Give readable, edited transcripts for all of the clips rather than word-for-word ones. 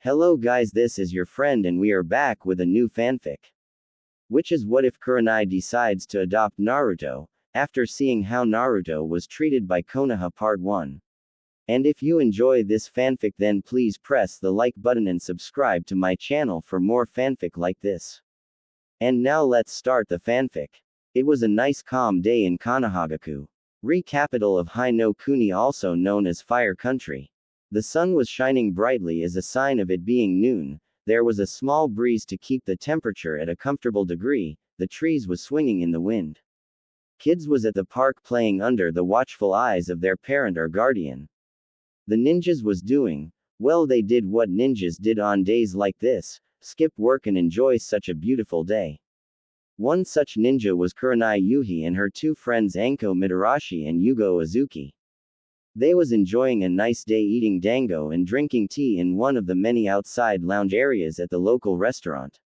Hello guys, this is your friend and we are back with a new fanfic. Which is what if Kurenai decides to adopt Naruto, after seeing how Naruto was treated by Konoha Part 1. And if you enjoy this fanfic then please press the like button and subscribe to my channel for more fanfic like this. And now let's start the fanfic. It was a nice calm day in Konohagaku, capital of Hai no Kuni, also known as Fire Country. The sun was shining brightly as a sign of it being noon. There was a small breeze to keep the temperature at a comfortable degree. The trees was swinging in the wind. Kids was at the park playing under the watchful eyes of their parent or guardian. The ninjas was doing, well, they did what ninjas did on days like this, skip work and enjoy such a beautiful day. One such ninja was Kurenai Yuhi and her two friends Anko Mitarashi and Yugo Azuki. They was enjoying a nice day eating dango and drinking tea in one of the many outside lounge areas at the local restaurant.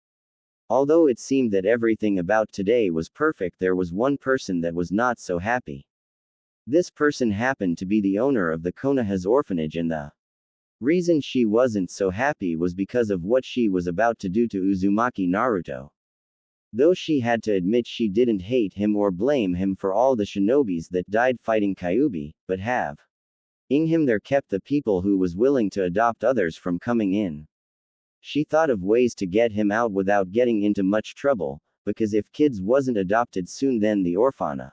Although it seemed that everything about today was perfect, there was one person that was not so happy. This person happened to be the owner of the Konoha's orphanage, and the reason she wasn't so happy was because of what she was about to do to Uzumaki Naruto. Though she had to admit she didn't hate him or blame him for all the shinobis that died fighting Kyuubi, but have in him there kept the people who was willing to adopt others from coming in. She thought of ways to get him out without getting into much trouble, because if kids wasn't adopted soon then the orphana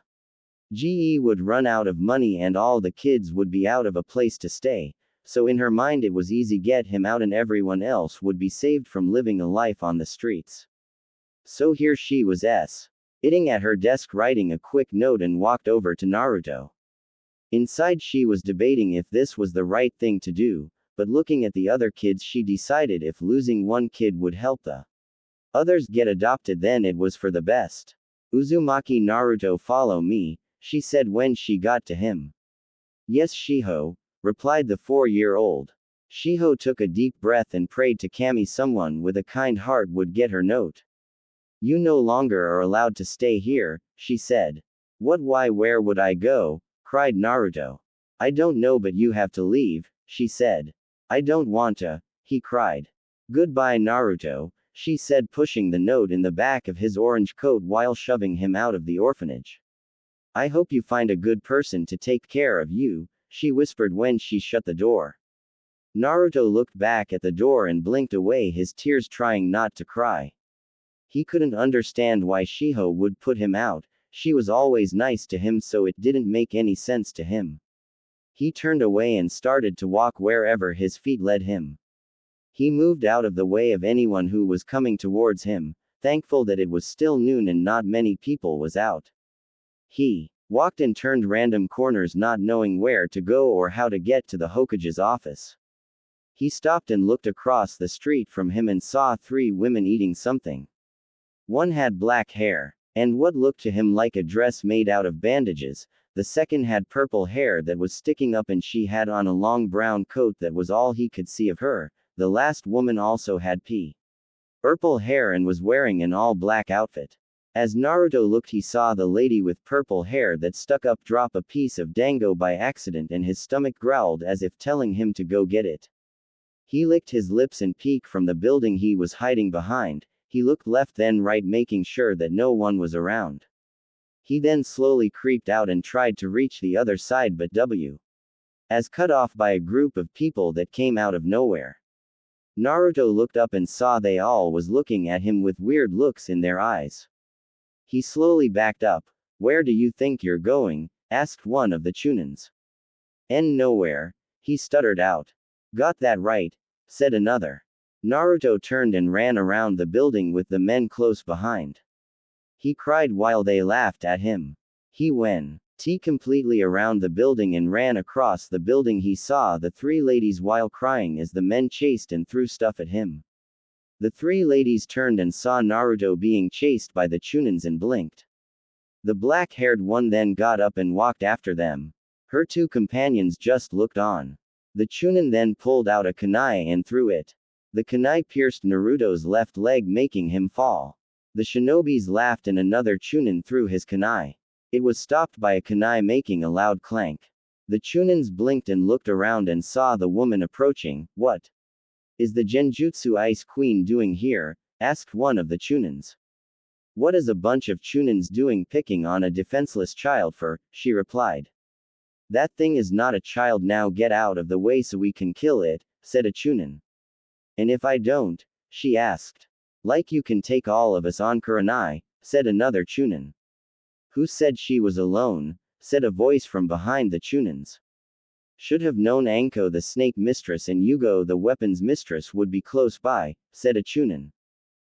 GE would run out of money and all the kids would be out of a place to stay, so in her mind it was easy get him out and everyone else would be saved from living a life on the streets. So here she was sitting at her desk writing a quick note and walked over to Naruto. Inside she was debating if this was the right thing to do, but looking at the other kids she decided if losing one kid would help the others get adopted then it was for the best. Uzumaki Naruto, follow me, she said when she got to him. Yes Shiho, replied the 4-year-old. Shiho took a deep breath and prayed to Kami someone with a kind heart would get her note. You no longer are allowed to stay here, she said. What, why, where would I go? Cried Naruto. I don't know, but you have to leave, she said. I don't want to, he cried. Goodbye Naruto, she said, pushing the note in the back of his orange coat while shoving him out of the orphanage. I hope you find a good person to take care of you, she whispered when she shut the door. Naruto looked back at the door and blinked away his tears, trying not to cry. He couldn't understand why Shiho would put him out. She was always nice to him, so it didn't make any sense to him. He turned away and started to walk wherever his feet led him. He moved out of the way of anyone who was coming towards him, thankful that it was still noon and not many people was out. He walked and turned random corners, not knowing where to go or how to get to the Hokage's office. He stopped and looked across the street from him and saw 3 women eating something. One had black hair and what looked to him like a dress made out of bandages. The second had purple hair that was sticking up and she had on a long brown coat that was all he could see of her. The last woman also had purple hair and was wearing an all-black outfit. As Naruto looked, he saw the lady with purple hair that stuck up drop a piece of dango by accident and his stomach growled as if telling him to go get it. He licked his lips and peeked from the building he was hiding behind. He looked left then right, making sure that no one was around. He then slowly creeped out and tried to reach the other side, but as cut off by a group of people that came out of nowhere. Naruto looked up and saw they all was looking at him with weird looks in their eyes. He slowly backed up. Where do you think you're going? Asked one of the Chunins. Nowhere, he stuttered out. Got that right, said another. Naruto turned and ran around the building with the men close behind. He cried while they laughed at him. He went completely around the building and ran across the building. He saw the 3 ladies while crying as the men chased and threw stuff at him. The 3 ladies turned and saw Naruto being chased by the Chunins and blinked. The black-haired one then got up and walked after them. Her 2 companions just looked on. The Chunin then pulled out a kunai and threw it. The kunai pierced Naruto's left leg, making him fall. The shinobis laughed and another Chunin threw his kunai. It was stopped by a kunai, making a loud clank. The Chunins blinked and looked around and saw the woman approaching. What Is the Genjutsu Ice Queen doing here? Asked one of the Chunins. What is a bunch of Chunins doing picking on a defenseless child for? She replied. That thing is not a child, now get out of the way so we can kill it, said a Chunin. And if I don't? She asked. Like you can take all of us on, Kurenai, said another Chunin. Who said she was alone? Said a voice from behind the Chunins. Should have known Anko the snake mistress and Yugo the weapons mistress would be close by, said a Chunin.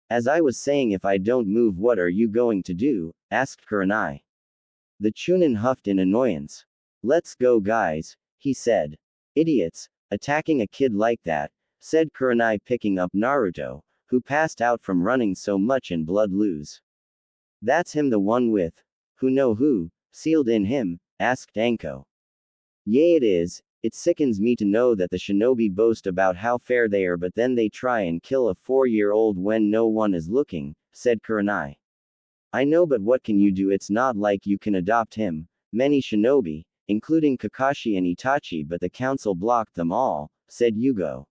As I was saying, if I don't move, what are you going to do? Asked Kurenai. The Chunin huffed in annoyance. Let's go, guys, he said. Idiots, attacking a kid like that, said Kurenai, picking up Naruto, who passed out from running so much and blood lose. That's him, the one with who sealed in him? Asked Anko. Yea, it is. It sickens me to know that the shinobi boast about how fair they are, but then they try and kill a 4-year-old when no one is looking, said Kurenai. I know, but what can you do? It's not like you can adopt him. Many shinobi, including Kakashi and Itachi, but the council blocked them all, said Yugo.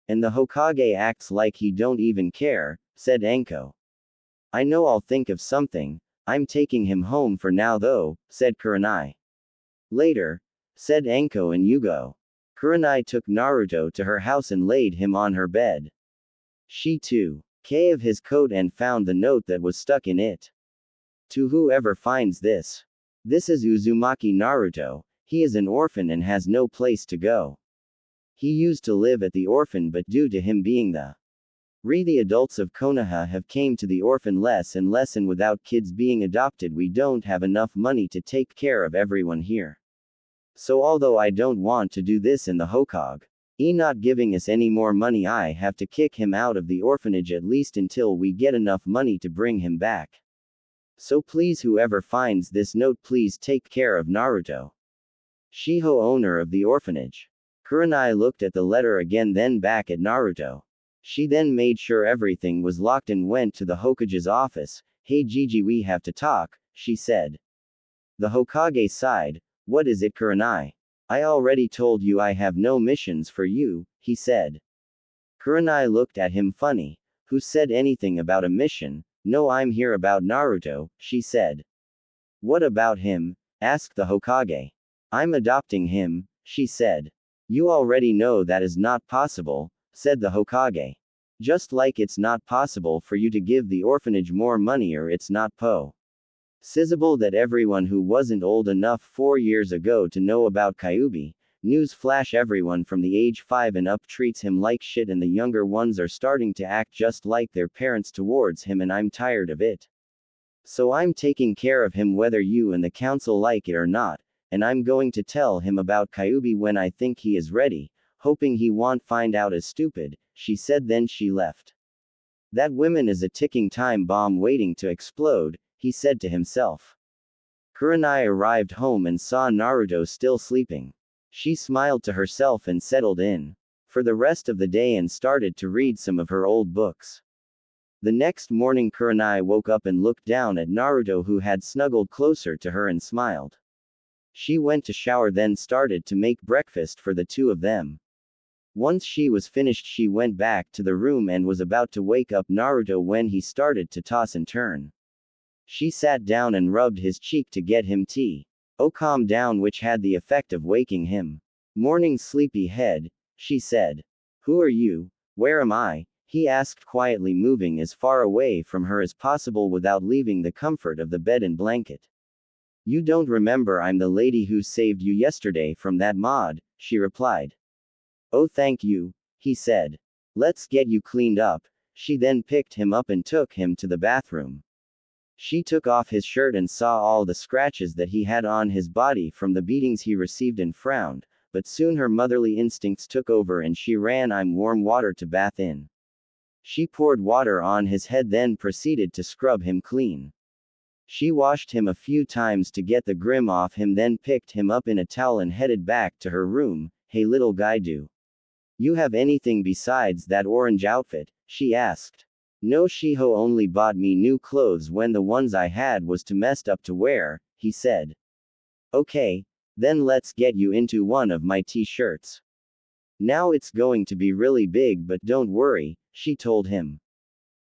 And the Hokage acts like he don't even care, said Anko. I know, I'll think of something. I'm taking him home for now though, said Kurenai. Later, said Anko and Yugo. Kurenai took Naruto to her house and laid him on her bed. She too took of his coat and found the note that was stuck in it. To whoever finds this. This is Uzumaki Naruto. He is an orphan and has no place to go. He used to live at the orphan, but due to him being the adults of Konoha have came to the orphan less and less, and without kids being adopted we don't have enough money to take care of everyone here. So although I don't want to do this in the Hokage, not giving us any more money, I have to kick him out of the orphanage at least until we get enough money to bring him back. So please, whoever finds this note, please take care of Naruto. Shiho, owner of the orphanage. Kurenai looked at the letter again, then back at Naruto. She then made sure everything was locked and went to the Hokage's office. Hey Gigi, we have to talk, she said. The Hokage sighed. What is it, Kurenai? I already told you I have no missions for you, he said. Kurenai looked at him funny. Who said anything about a mission? No, I'm here about Naruto, she said. What about him? Asked the Hokage. I'm adopting him, she said. You already know that is not possible, said the Hokage. Just like it's not possible for you to give the orphanage more money, or it's not possible that everyone who wasn't old enough 4 years ago to know about Kyuubi, news flash, everyone from the age 5 and up treats him like shit, and the younger ones are starting to act just like their parents towards him, and I'm tired of it. So I'm taking care of him whether you and the council like it or not, and I'm going to tell him about Kyuubi when I think he is ready, hoping he won't find out as stupid, she said. Then she left. That woman is a ticking time bomb waiting to explode, he said to himself. Kurenai arrived home and saw Naruto still sleeping. She smiled to herself and settled in for the rest of the day and started to read some of her old books. The next morning, Kurenai woke up and looked down at Naruto, who had snuggled closer to her, and smiled. She went to shower, then started to make breakfast for the two of them. Once she was finished, she went back to the room and was about to wake up Naruto when he started to toss and turn. She sat down and rubbed his cheek to get him tea. Oh, calm down, which had the effect of waking him. Morning, sleepy head, she said. Who are you? Where am I? He asked quietly, moving as far away from her as possible without leaving the comfort of the bed and blanket. You don't remember I'm the lady who saved you yesterday from that mod, she replied. Oh, thank you, he said. Let's get you cleaned up. She then picked him up and took him to the bathroom. She took off his shirt and saw all the scratches that he had on his body from the beatings he received and frowned, but soon her motherly instincts took over and she ran warm water to bath in. She poured water on his head, then proceeded to scrub him clean. She washed him a few times to get the grim off him, then picked him up in a towel and headed back to her room. Hey little guy, do you have anything besides that orange outfit? She asked. No, Shiho only bought me new clothes when the ones I had was too messed up to wear, he said. Okay, then let's get you into one of my t-shirts. Now it's going to be really big, but don't worry, she told him.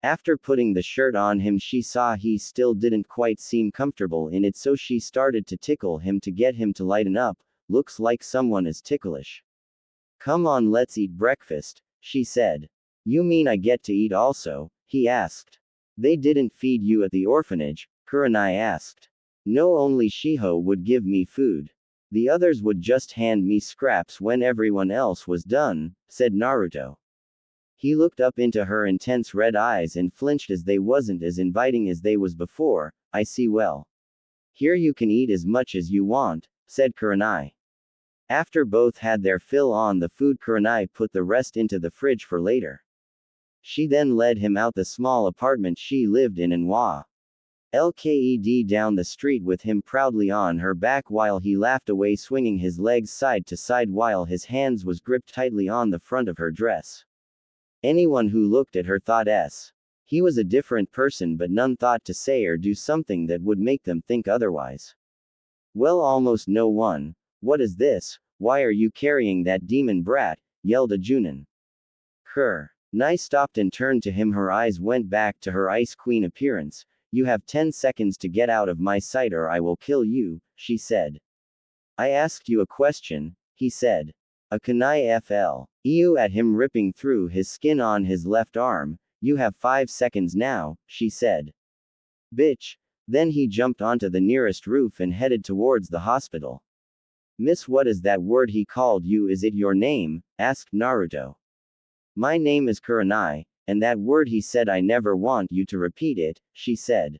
After putting the shirt on him, she saw he still didn't quite seem comfortable in it, so she started to tickle him to get him to lighten up. Looks like someone is ticklish. Come on, let's eat breakfast, she said. You mean I get to eat also? He asked. They didn't feed you at the orphanage? Kurenai asked. No, only Shiho would give me food. The others would just hand me scraps when everyone else was done, said Naruto. He looked up into her intense red eyes and flinched as they wasn't as inviting as they was before. I see. Well, here you can eat as much as you want, said Kurenai. After both had their fill on the food, Kurenai put the rest into the fridge for later. She then led him out the small apartment she lived in Lked down the street with him proudly on her back while he laughed away, swinging his legs side to side while his hands was gripped tightly on the front of her dress. Anyone who looked at her thought he was a different person, but none thought to say or do something that would make them think otherwise. Well, almost no one. What is this? Why are you carrying that demon brat? Yelled a Junin. Kurenai stopped and turned to him. Her eyes went back to her Ice Queen appearance. You have 10 seconds to get out of my sight or I will kill you, she said. I asked you a question, he said. A kunai flu at him, ripping through his skin on his left arm. You have 5 seconds now, she said. Bitch. Then he jumped onto the nearest roof and headed towards the hospital. Miss, what is that word he called you? Is it your name? Asked Naruto. My name is Kurenai, and that word he said, I never want you to repeat it, she said.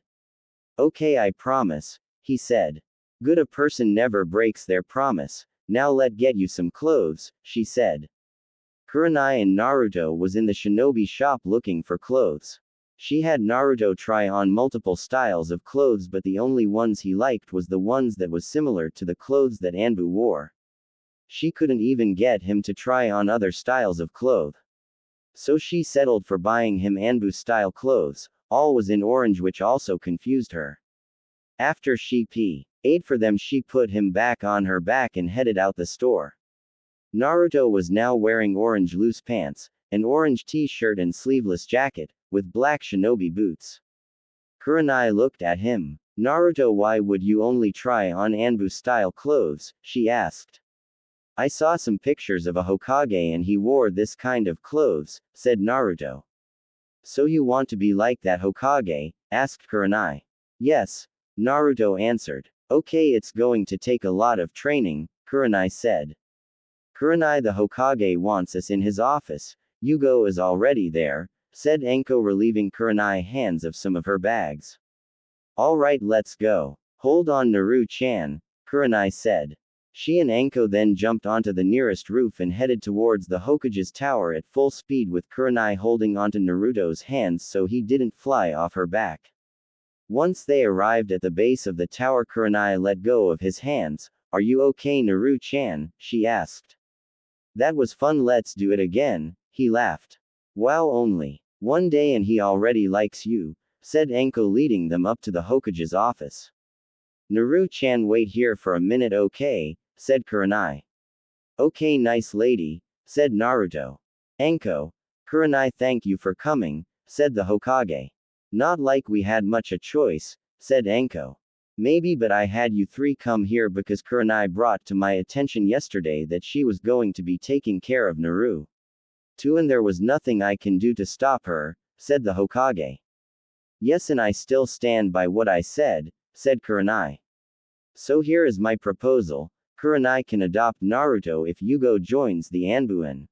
Okay, I promise, he said. Good, a person never breaks their promise. Now let get you some clothes, she said. Kurenai and Naruto was in the shinobi shop looking for clothes. She had Naruto try on multiple styles of clothes, but the only ones he liked was the ones that was similar to the clothes that Anbu wore. She couldn't even get him to try on other styles of clothes. So she settled for buying him Anbu-style clothes. All was in orange, which also confused her. After she paid for them, she put him back on her back and headed out the store. Naruto was now wearing orange loose pants, an orange t-shirt and sleeveless jacket, with black shinobi boots. Kurenai looked at him. Naruto, why would you only try on Anbu-style clothes? She asked. I saw some pictures of a Hokage and he wore this kind of clothes, said Naruto. So you want to be like that Hokage? Asked Kurenai. Yes, Naruto answered. Okay, it's going to take a lot of training, Kurenai said. Kurenai, the Hokage wants us in his office. Yugo is already there, said Anko, relieving Kurenai's hands of some of her bags. Alright, let's go. Hold on, Naru-chan, Kurenai said. She and Anko then jumped onto the nearest roof and headed towards the Hokage's tower at full speed, with Kurenai holding onto Naruto's hands so he didn't fly off her back. Once they arrived at the base of the tower, Kurenai let go of his hands. Are you okay, Naru-chan? She asked. That was fun, let's do it again, he laughed. Wow, only one day and he already likes you, said Anko, leading them up to the Hokage's office. Naru-chan, wait here for a minute, okay, said Kurenai. Okay, nice lady, said Naruto. Anko. Kurenai, thank you for coming, said the Hokage. Not like we had much a choice, said Anko. Maybe, but I had you three come here because Kurenai brought to my attention yesterday that she was going to be taking care of Naruto, and there was nothing I can do to stop her, said the Hokage. Yes, and I still stand by what I said, said Kurenai. So here is my proposal. Kurenai can adopt Naruto if Yugo joins the Anbuin.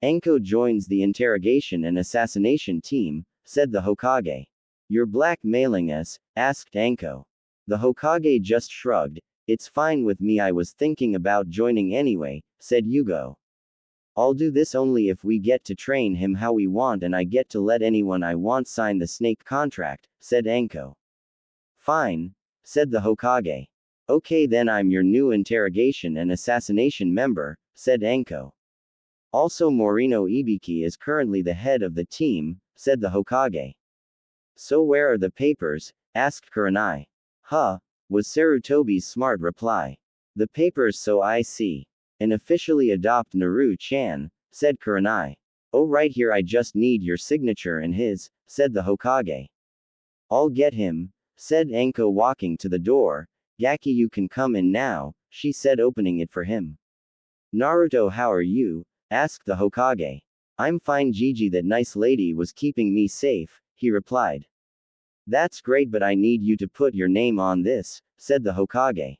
Anko joins the interrogation and assassination team, said the Hokage. You're blackmailing us? Asked Anko. The Hokage just shrugged. It's fine with me, I was thinking about joining anyway, said Yugo. I'll do this only if we get to train him how we want and I get to let anyone I want sign the snake contract, said Anko. Fine, said the Hokage. Okay, then I'm your new interrogation and assassination member, said Anko. Also, Morino Ibiki is currently the head of the team, said the Hokage. So where are the papers? Asked Kurenai. Huh, was Sarutobi's smart reply. The papers, so I see. and officially adopt Naru-chan, said Kurenai. Oh, right here, I just need your signature and his, said the Hokage. I'll get him, said Anko, walking to the door. Gaki, you can come in now, she said, opening it for him. Naruto, how are you? Asked the Hokage. I'm fine, Gigi, that nice lady was keeping me safe, he replied. That's great, but I need you to put your name on this, said the Hokage.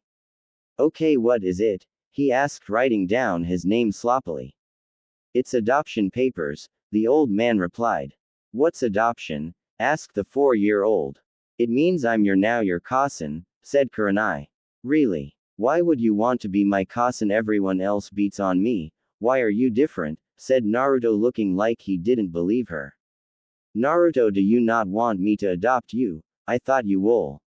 Okay, what is it? He asked, writing down his name sloppily. It's adoption papers, the old man replied. What's adoption? Asked the 4-year-old. It means I'm your cousin, said Kurenai. Really? Why would you want to be my cousin? Everyone else beats on me. Why are you different? Said Naruto, looking like he didn't believe her. Naruto, do you not want me to adopt you? I thought you will.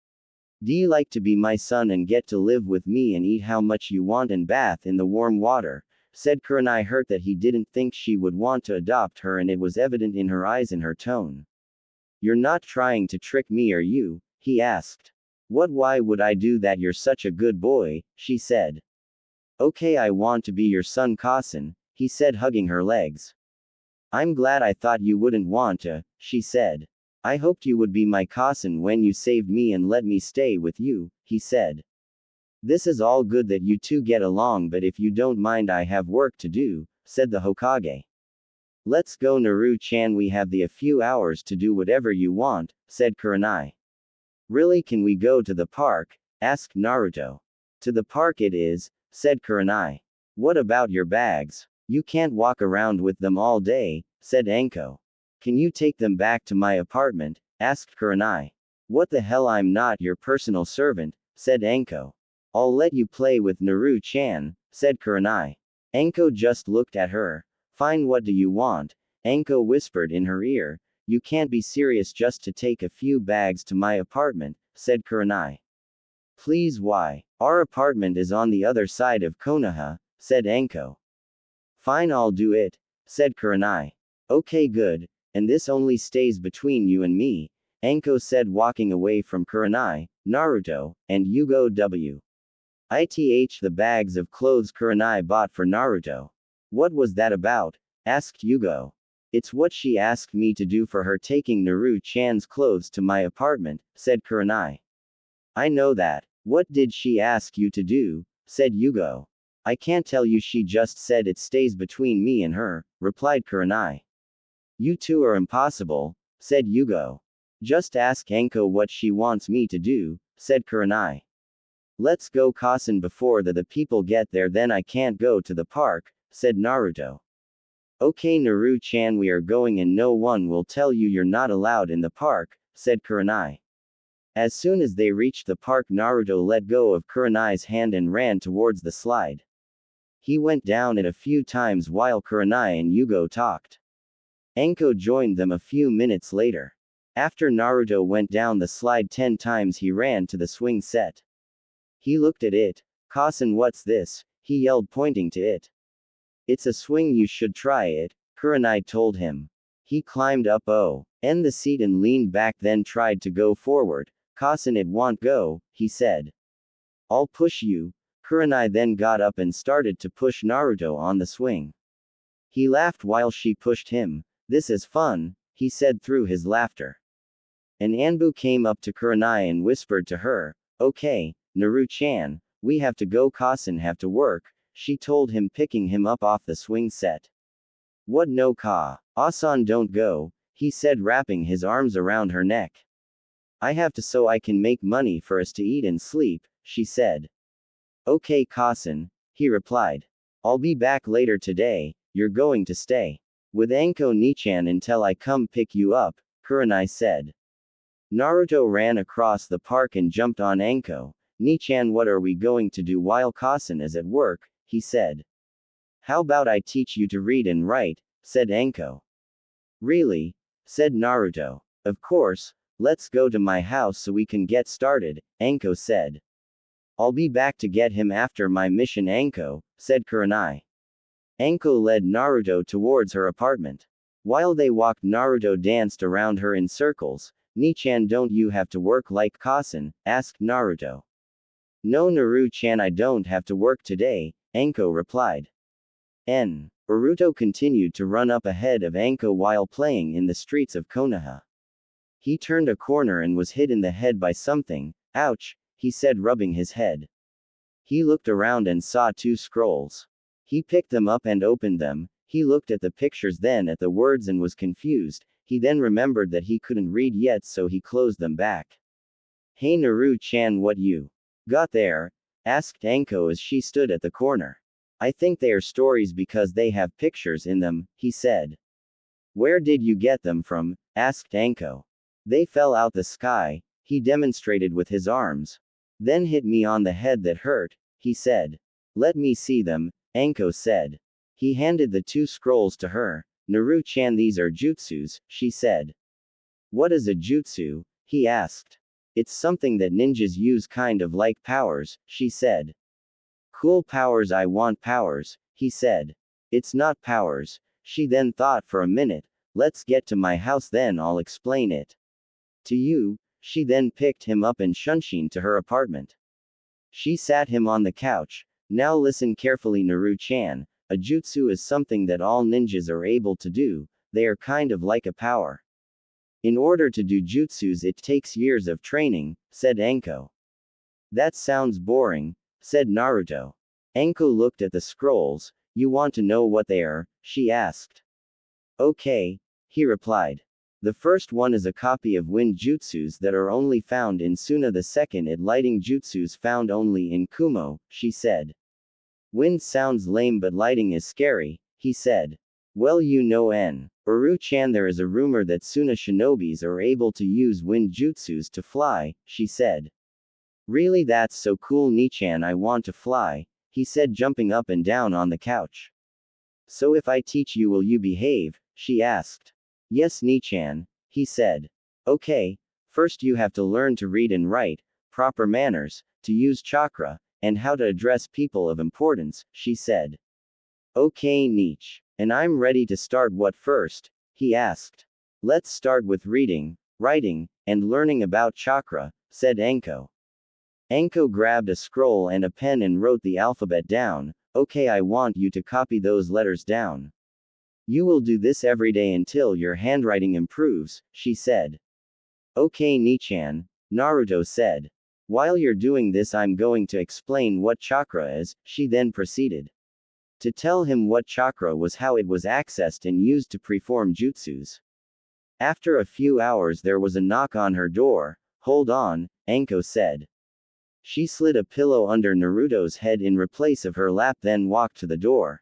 Do you like to be my son and get to live with me and eat how much you want and bath in the warm water? Said Kurenai, hurt that he didn't think she would want to adopt her, and it was evident in her eyes and her tone. You're not trying to trick me, are you? He asked. What? Why would I do that? You're such a good boy, she said. Okay, I want to be your son, cousin, he said, hugging her legs. I'm glad. I thought you wouldn't want to, she said. I hoped you would be my cousin when you saved me and let me stay with you, he said. This is all good that you two get along, but if you don't mind, I have work to do, said the Hokage. Let's go, Naru-chan, we have a few hours to do whatever you want, said Kurenai. Really, can we go to the park? Asked Naruto. To the park it is, said Kurenai. What about your bags? You can't walk around with them all day, said Anko. Can you take them back to my apartment? Asked Kurenai. What the hell, I'm not your personal servant, said Anko. I'll let you play with Naru-chan, said Kurenai. Anko just looked at her. Fine, what do you want? Anko whispered in her ear. You can't be serious just to take a few bags to my apartment, said Kurenai. Please, why? Our apartment is on the other side of Konoha, said Anko. Fine, I'll do it, said Kurenai. Okay, good, and this only stays between you and me, Anko said, walking away from Kurenai, Naruto, and Yugo W. The bags of clothes Kurenai bought for Naruto. What was that about? Asked Yugo. It's what she asked me to do for her, taking Naru-chan's clothes to my apartment, said Kurenai. I know that. What did she ask you to do? Said Yugo. I can't tell you, she just said it stays between me and her, replied Kurenai. You two are impossible, said Yugo. Just ask Anko what she wants me to do, said Kurenai. Let's go, cousin, before the people get there, then I can't go to the park, said Naruto. Okay, Naru-chan, we are going and no one will tell you you're not allowed in the park, said Kurenai. As soon as they reached the park, Naruto let go of Kurenai's hand and ran towards the slide. He went down it a few times while Kurenai and Yugo talked. Anko joined them a few minutes later. After Naruto went down the slide 10 times, he ran to the swing set. He looked at it. Cousin, what's this? He yelled, pointing to it. It's a swing, you should try it, Kurenai told him. He climbed up the seat and leaned back, then tried to go forward. Cousin, it won't go, he said. I'll push you. Kurenai then got up and started to push Naruto on the swing. He laughed while she pushed him. This is fun, he said through his laughter. An Anbu came up to Kurenai and whispered to her, Okay, Naru-chan, we have to go, cousin have to work, she told him, picking him up off the swing set. What, no Asan, don't go, he said, wrapping his arms around her neck. I have to so I can make money for us to eat and sleep, she said. Okay, cousin, he replied. I'll be back later today, you're going to stay with Anko Nichan until I come pick you up, Kurenai said. Naruto ran across the park and jumped on Anko. Nichan, what are we going to do while cousin is at work? He said. How about I teach you to read and write, said Anko. Really? Said Naruto. Of course, let's go to my house so we can get started, Anko said. I'll be back to get him after my mission, Anko, said Kurenai. Anko led Naruto towards her apartment. While they walked, Naruto danced around her in circles. Nichan, don't you have to work like cousin? Asked Naruto. No, Naru-chan, I don't have to work today, Anko replied. Naruto continued to run up ahead of Anko while playing in the streets of Konoha. He turned a corner and was hit in the head by something. Ouch, he said, rubbing his head. He looked around and saw 2 scrolls. He picked them up and opened them. He looked at the pictures, then at the words, and was confused. He then remembered that he couldn't read yet, so he closed them back. Hey Naru-chan, what you got there? Asked Anko as she stood at the corner. I think they are stories because they have pictures in them, he said. Where did you get them from? Asked Anko. They fell out the sky, he demonstrated with his arms. Then hit me on the head, that hurt, he said. Let me see them, Anko said. He handed the 2 scrolls to her. Naru-chan, these are jutsus, she said. What is a jutsu? He asked. It's something that ninjas use, kind of like powers, she said. Cool powers, I want powers, he said. It's not powers. She then thought for a minute. Let's get to my house, then I'll explain it to you. She then picked him up and shunshin to her apartment. She sat him on the couch. Now listen carefully, Naru-chan. A jutsu is something that all ninjas are able to do. They are kind of like a power. In order to do jutsus, it takes years of training, said Anko. That sounds boring, said Naruto. Anko looked at the scrolls. You want to know what they are? She asked. Okay, he replied. The first one is a copy of wind jutsus that are only found in Suna. The second is lighting jutsus found only in Kumo, she said. Wind sounds lame, but lighting is scary, he said. Well, you know, Naru-chan, there is a rumor that Suna shinobis are able to use wind jutsus to fly, she said. Really, that's so cool, Ni-chan, I want to fly, he said, jumping up and down on the couch. So if I teach you, will you behave? She asked. Yes, Ni-chan, he said. Okay, first you have to learn to read and write, proper manners, to use chakra, and how to address people of importance, she said. Okay, Nich. And I'm ready to start. What first? He asked. Let's start with reading, writing, and learning about chakra, said Anko. Anko grabbed a scroll and a pen and wrote the alphabet down. Okay, I want you to copy those letters down. You will do this every day until your handwriting improves, she said. Okay, Ni-chan, Naruto said. While you're doing this, I'm going to explain what chakra is, she then proceeded. To tell him what chakra was, how it was accessed and used to perform jutsus. After a few hours, there was a knock on her door. Hold on, Anko said. She slid a pillow under Naruto's head in replace of her lap, then walked to the door.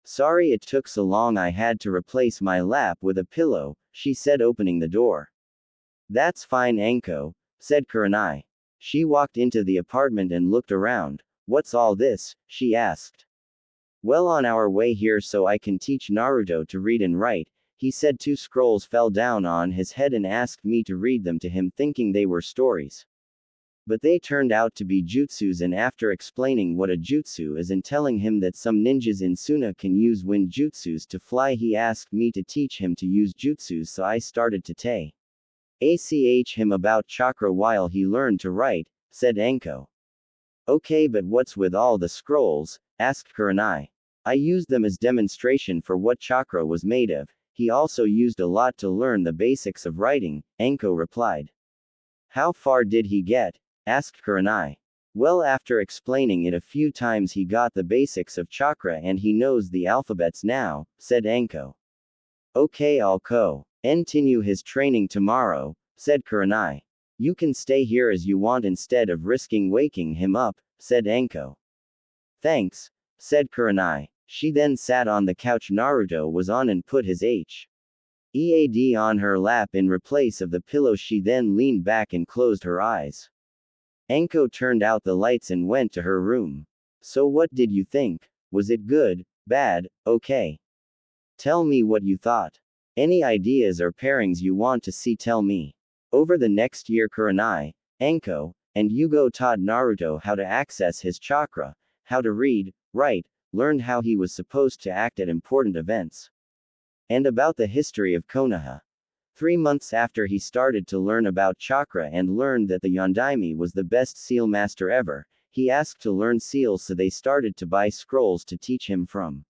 Sorry it took so long, I had to replace my lap with a pillow, she said, opening the door. That's fine, Anko, said Kurenai. She walked into the apartment and looked around. What's all this? She asked. Well, on our way here so I can teach Naruto to read and write, he said. 2 scrolls fell down on his head and asked me to read them to him, thinking they were stories. But they turned out to be jutsus, and after explaining what a jutsu is and telling him that some ninjas in Suna can use wind jutsus to fly, he asked me to teach him to use jutsus, so I started to teach him about chakra while he learned to write, said Anko. Okay, but what's with all the scrolls? Asked Kurenai. I used them as demonstration for what chakra was made of. He also used a lot to learn the basics of writing, Anko replied. How far did he get? Asked Kurenai. Well, after explaining it a few times, he got the basics of chakra and he knows the alphabets now, said Anko. Okay, I'll continue his training tomorrow, said Kurenai. You can stay here as you want instead of risking waking him up, said Anko. Thanks, said Kurenai. She then sat on the couch Naruto was on and put his head on her lap in replace of the pillow. She then leaned back and closed her eyes. Anko turned out the lights and went to her room. So what did you think? Was it good, bad, okay? Tell me what you thought. Any ideas or pairings you want to see, tell me. Over the next year, Kurenai, Anko, and Yugo taught Naruto how to access his chakra, how to read, write, learned how he was supposed to act at important events, and about the history of Konoha. 3 months after he started to learn about chakra and learned that the Yondaime was the best seal master ever, he asked to learn seals, so they started to buy scrolls to teach him from.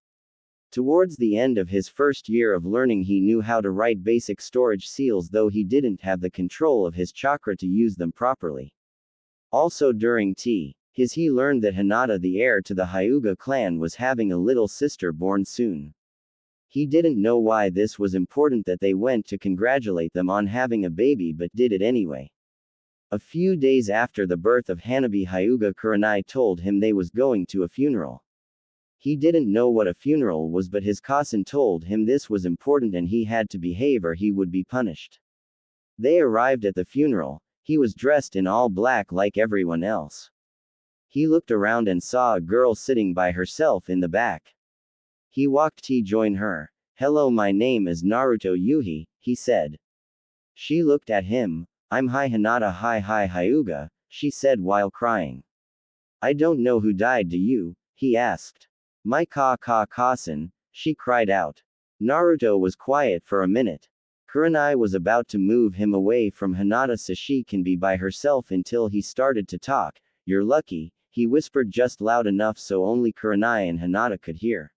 Towards the end of his first year of learning, he knew how to write basic storage seals, though he didn't have the control of his chakra to use them properly. Also during he learned that Hinata, the heir to the Hyuga clan, was having a little sister born soon. He didn't know why this was important that they went to congratulate them on having a baby, but did it anyway. A few days after the birth of Hanabi Hyuga, Kurenai told him they was going to a funeral. He didn't know what a funeral was, but his cousin told him this was important and he had to behave or he would be punished. They arrived at the funeral. He was dressed in all black like everyone else. He looked around and saw a girl sitting by herself in the back. He walked to join her. "Hello, my name is Naruto Yuhi," he said. She looked at him. "I'm Hinata Hyuga," she said while crying. "I don't know who died to you," he asked. "My cousin," she cried out. Naruto was quiet for a minute. Kurenai was about to move him away from Hinata so she can be by herself until he started to talk. "You're lucky," he whispered just loud enough so only Kurenai and Hinata could hear.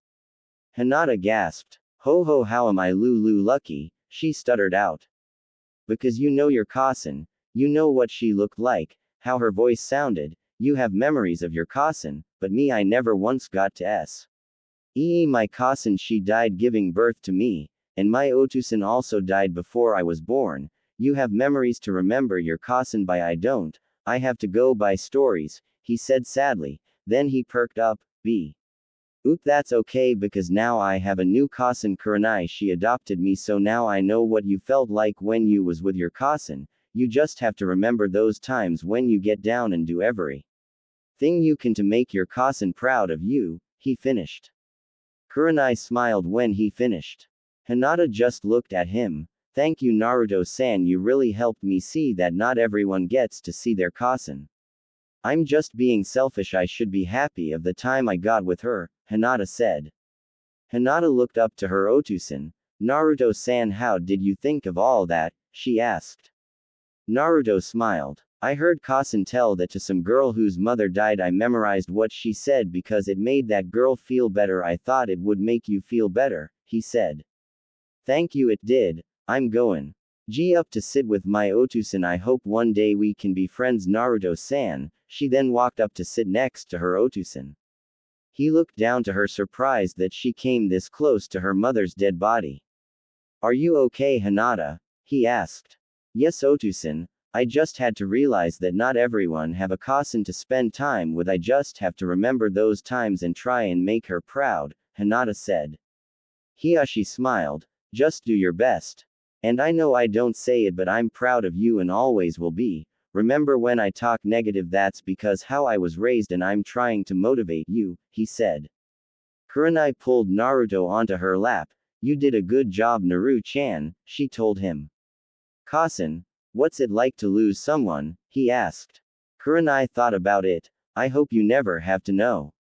Hinata gasped. Ho, how am I lucky?" she stuttered out. "Because you know your cousin, you know what she looked like, how her voice sounded, you have memories of your cousin, but me, I never once got to s. My cousin, she died giving birth to me, and my otusan also died before I was born. You have memories to remember your cousin by, I don't, I have to go by stories," he said sadly, then he perked up. Oop, that's okay because now I have a new cousin Kurenai, she adopted me, so now I know what you felt like when you was with your cousin. You just have to remember those times when you get down and do every thing you can to make your cousin proud of you, he finished. Kurenai smiled when he finished. Hinata just looked at him. "Thank you Naruto-san, you really helped me see that not everyone gets to see their cousin. I'm just being selfish, I should be happy of the time I got with her," Hinata said. Hinata looked up to her otusan. "Naruto-san, how did you think of all that?" she asked. Naruto smiled. "I heard cousin tell that to some girl whose mother died. I memorized what she said because it made that girl feel better. I thought it would make you feel better," he said. "Thank you, it did. I'm going up to sit with my otusan. I hope one day we can be friends Naruto-san." She then walked up to sit next to her otusan. He looked down to her, surprised that she came this close to her mother's dead body. "Are you okay, Hinata?" he asked. "Yes, otusan. I just had to realize that not everyone have a cousin to spend time with. I just have to remember those times and try and make her proud," Hinata said. Hiyashi smiled. "Just do your best. And I know I don't say it, but I'm proud of you and always will be. Remember when I talk negative, that's because how I was raised and I'm trying to motivate you," he said. Kurenai pulled Naruto onto her lap. "You did a good job Naru-chan," she told him. "Cousin, what's it like to lose someone?" he asked. Kurenai thought about it. "I hope you never have to know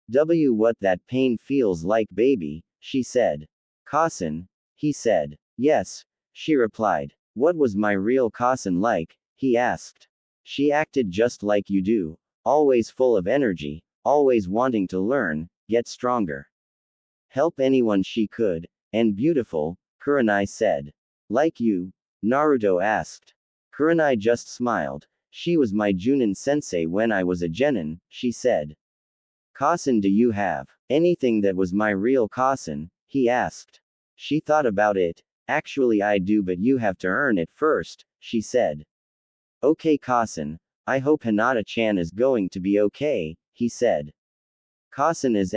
what that pain feels like, baby," she said. "Cousin?" he said. "Yes," she replied. "What was my real cousin like?" he asked. "She acted just like you do, always full of energy, always wanting to learn, get stronger, help anyone she could, and beautiful," Kurenai said. "Like you?" Naruto asked. Kurenai just smiled. "She was my Junin sensei when I was a genin," she said. "Cousin, do you have anything that was my real cousin?" he asked. She thought about it. "Actually I do, but you have to earn it first," she said. "Okay cousin, I hope Hinata-chan is going to be okay," he said. "Cousin is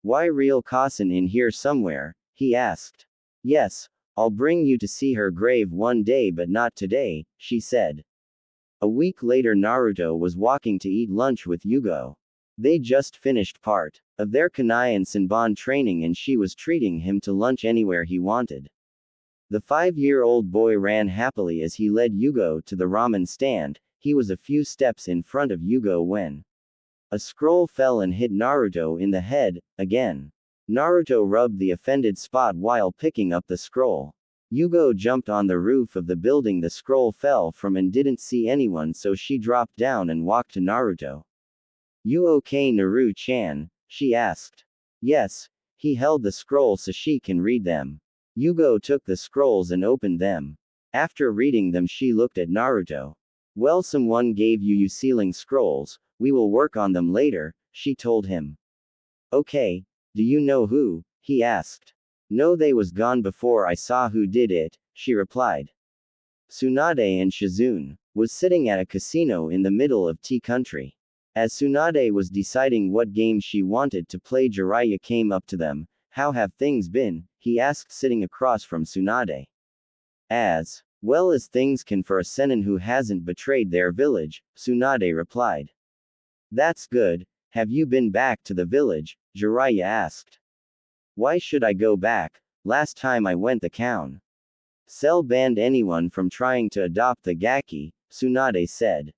why real cousin in here somewhere?" he asked. "Yes, I'll bring you to see her grave one day, but not today," she said. A week later, Naruto was walking to eat lunch with Yugo. They just finished part of their Kunai and Senbon training and she was treating him to lunch anywhere he wanted. The 5-year-old boy ran happily as he led Yugo to the ramen stand. He was a few steps in front of Yugo when a scroll fell and hit Naruto in the head, again. Naruto rubbed the offended spot while picking up the scroll. Yugo jumped on the roof of the building the scroll fell from and didn't see anyone, so she dropped down and walked to Naruto. You okay, Naru-chan? She asked. Yes. He held the scroll so she can read them. Yugo took the scrolls and opened them. After reading them, she looked at Naruto. Well, someone gave you sealing scrolls, we will work on them later, she told him. Okay. Do you know who? He asked. No, they was gone before I saw who did it, she replied. Tsunade and Shizune was sitting at a casino in the middle of tea country. As Tsunade was deciding what game she wanted to play, Jiraiya came up to them. How have things been? He asked, sitting across from Tsunade. As well as things can for a senin who hasn't betrayed their village, Tsunade replied. That's good. Have you been back to the village? Jiraiya asked. Why should I go back? Last time I went, the Count Cell banned anyone from trying to adopt the Gaki, Tsunade said.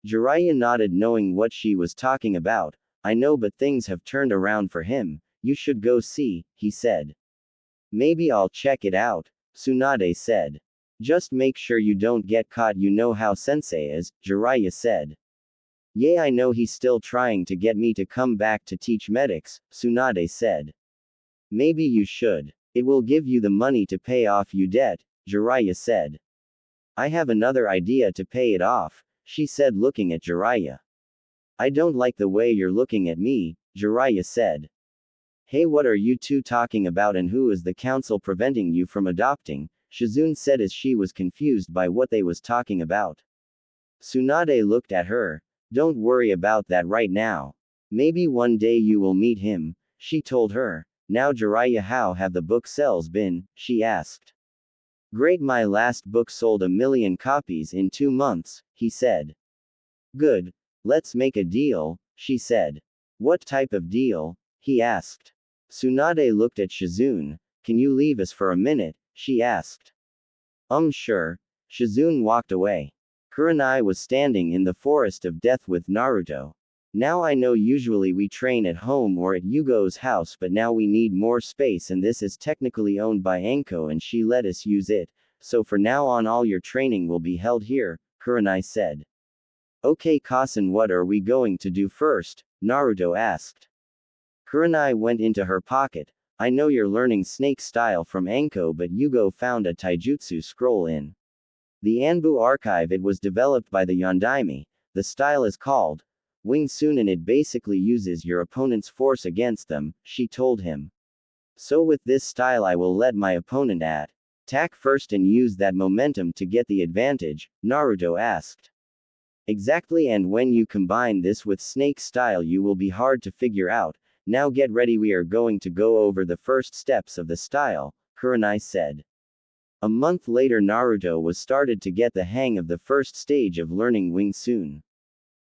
Jiraiya nodded, knowing what she was talking about. I know, but things have turned around for him. You should go see, he said. Maybe I'll check it out, Tsunade said. Just make sure you don't get caught. You know how sensei is, Jiraiya said. Yeah, I know, he's still trying to get me to come back to teach medics, Tsunade said. Maybe you should. It will give you the money to pay off your debt, Jiraiya said. I have another idea to pay it off, she said, looking at Jiraiya. I don't like the way you're looking at me, Jiraiya said. Hey, what are you two talking about, and who is the council preventing you from adopting? Shizune said as she was confused by what they was talking about. Tsunade looked at her. Don't worry about that right now. Maybe one day you will meet him, she told her. Now Jiraiya, how have the book sales been? She asked. Great, my last book sold 1 million copies in 2 months, he said. Good. Let's make a deal, she said. What type of deal? He asked. Tsunade looked at Shizune. Can you leave us for a minute? She asked. Sure. Shizune walked away. Kurenai was standing in the forest of death with Naruto. Now I know usually we train at home or at Yugo's house, but now we need more space, and this is technically owned by Anko and she let us use it, so for now on all your training will be held here, Kurenai said. Okay, Kasen, what are we going to do first? Naruto asked. Kurenai went into her pocket. I know you're learning snake style from Anko, but Yugo found a taijutsu scroll in the Anbu archive. It was developed by the Yondaime. The style is called Wing Tsun, and it basically uses your opponent's force against them, she told him. So with this style I will let my opponent attack first and use that momentum to get the advantage, Naruto asked. Exactly, and when you combine this with snake style you will be hard to figure out. Now get ready, we are going to go over the first steps of the style, Kurenai said. A month later Naruto was started to get the hang of the first stage of learning Wing Tsun.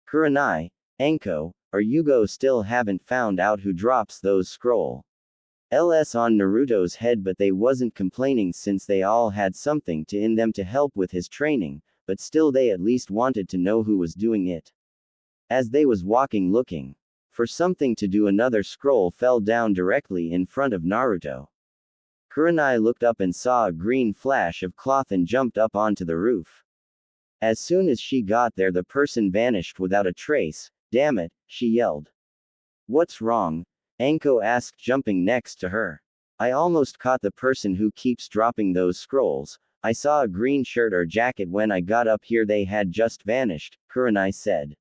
Kurenai, Anko, or Yugo still haven't found out who drops those scrolls on Naruto's head, but they wasn't complaining since they all had something in them to help with his training, but still they at least wanted to know who was doing it. As they was walking looking for something to do, another scroll fell down directly in front of Naruto. Kurenai looked up and saw a green flash of cloth and jumped up onto the roof. As soon as she got there, the person vanished without a trace. Damn it, she yelled. What's wrong? Anko asked, jumping next to her. I almost caught the person who keeps dropping those scrolls. I saw a green shirt or jacket when I got up here, they had just vanished, Kurenai said.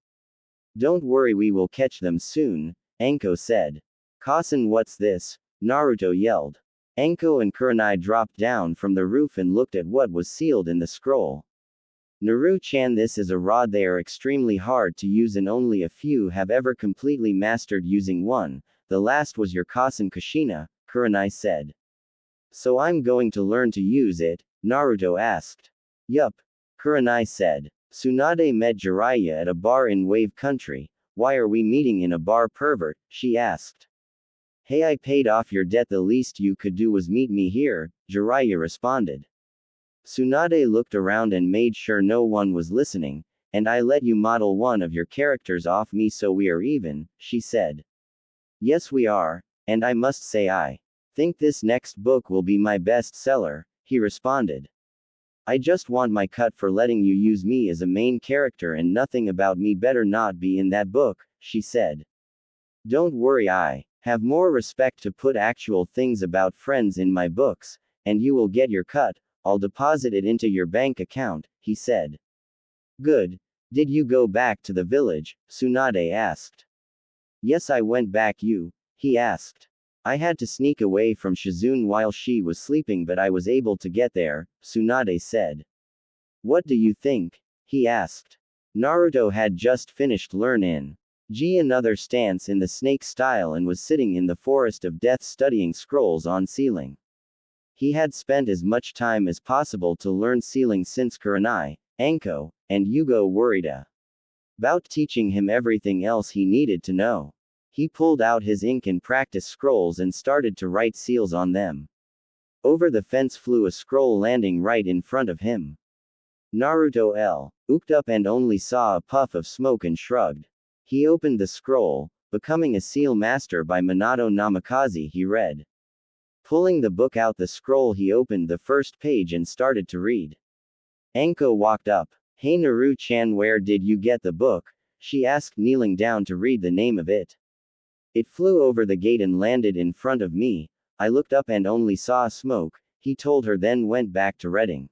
Don't worry, we will catch them soon, Anko said. Kasen, what's this? Naruto yelled. Anko and Kurenai dropped down from the roof and looked at what was sealed in the scroll. Naru-chan, this is a rod. They are extremely hard to use and only a few have ever completely mastered using one. The last was your Kasen Kushina, Kurenai said. So I'm going to learn to use it? Naruto asked. Yup. Kurenai said. Tsunade met Jiraiya at a bar in Wave Country. Why are we meeting in a bar, pervert? She asked. Hey, I paid off your debt, the least you could do was meet me here, Jiraiya responded. Tsunade looked around and made sure no one was listening. And I let you model one of your characters off me, so we are even, she said. Yes, we are, and I must say I think this next book will be my best seller, he responded. I just want my cut for letting you use me as a main character and nothing about me better not be in that book, she said. Don't worry, I have more respect to put actual things about friends in my books, and you will get your cut. I'll deposit it into your bank account, he said. Good. Did you go back to the village? Tsunade asked. Yes, I went back. He asked. I had to sneak away from Shizune while she was sleeping, but I was able to get there, Tsunade said. What do you think? He asked. Naruto had just finished learning another stance in the snake style and was sitting in the forest of death studying scrolls on sealing. He had spent as much time as possible to learn sealing since Kurenai, Anko, and Yugo worried about teaching him everything else he needed to know. He pulled out his ink and practice scrolls and started to write seals on them. Over the fence flew a scroll landing right in front of him. Naruto looked up and only saw a puff of smoke and shrugged. He opened the scroll, Becoming a Seal Master by Minato Namikaze, he read. Pulling the book out the scroll, he opened the first page and started to read. Anko walked up. Hey Naru-chan, where did you get the book? She asked, kneeling down to read the name of it. It flew over the gate and landed in front of me. I looked up and only saw smoke, he told her, then went back to reading.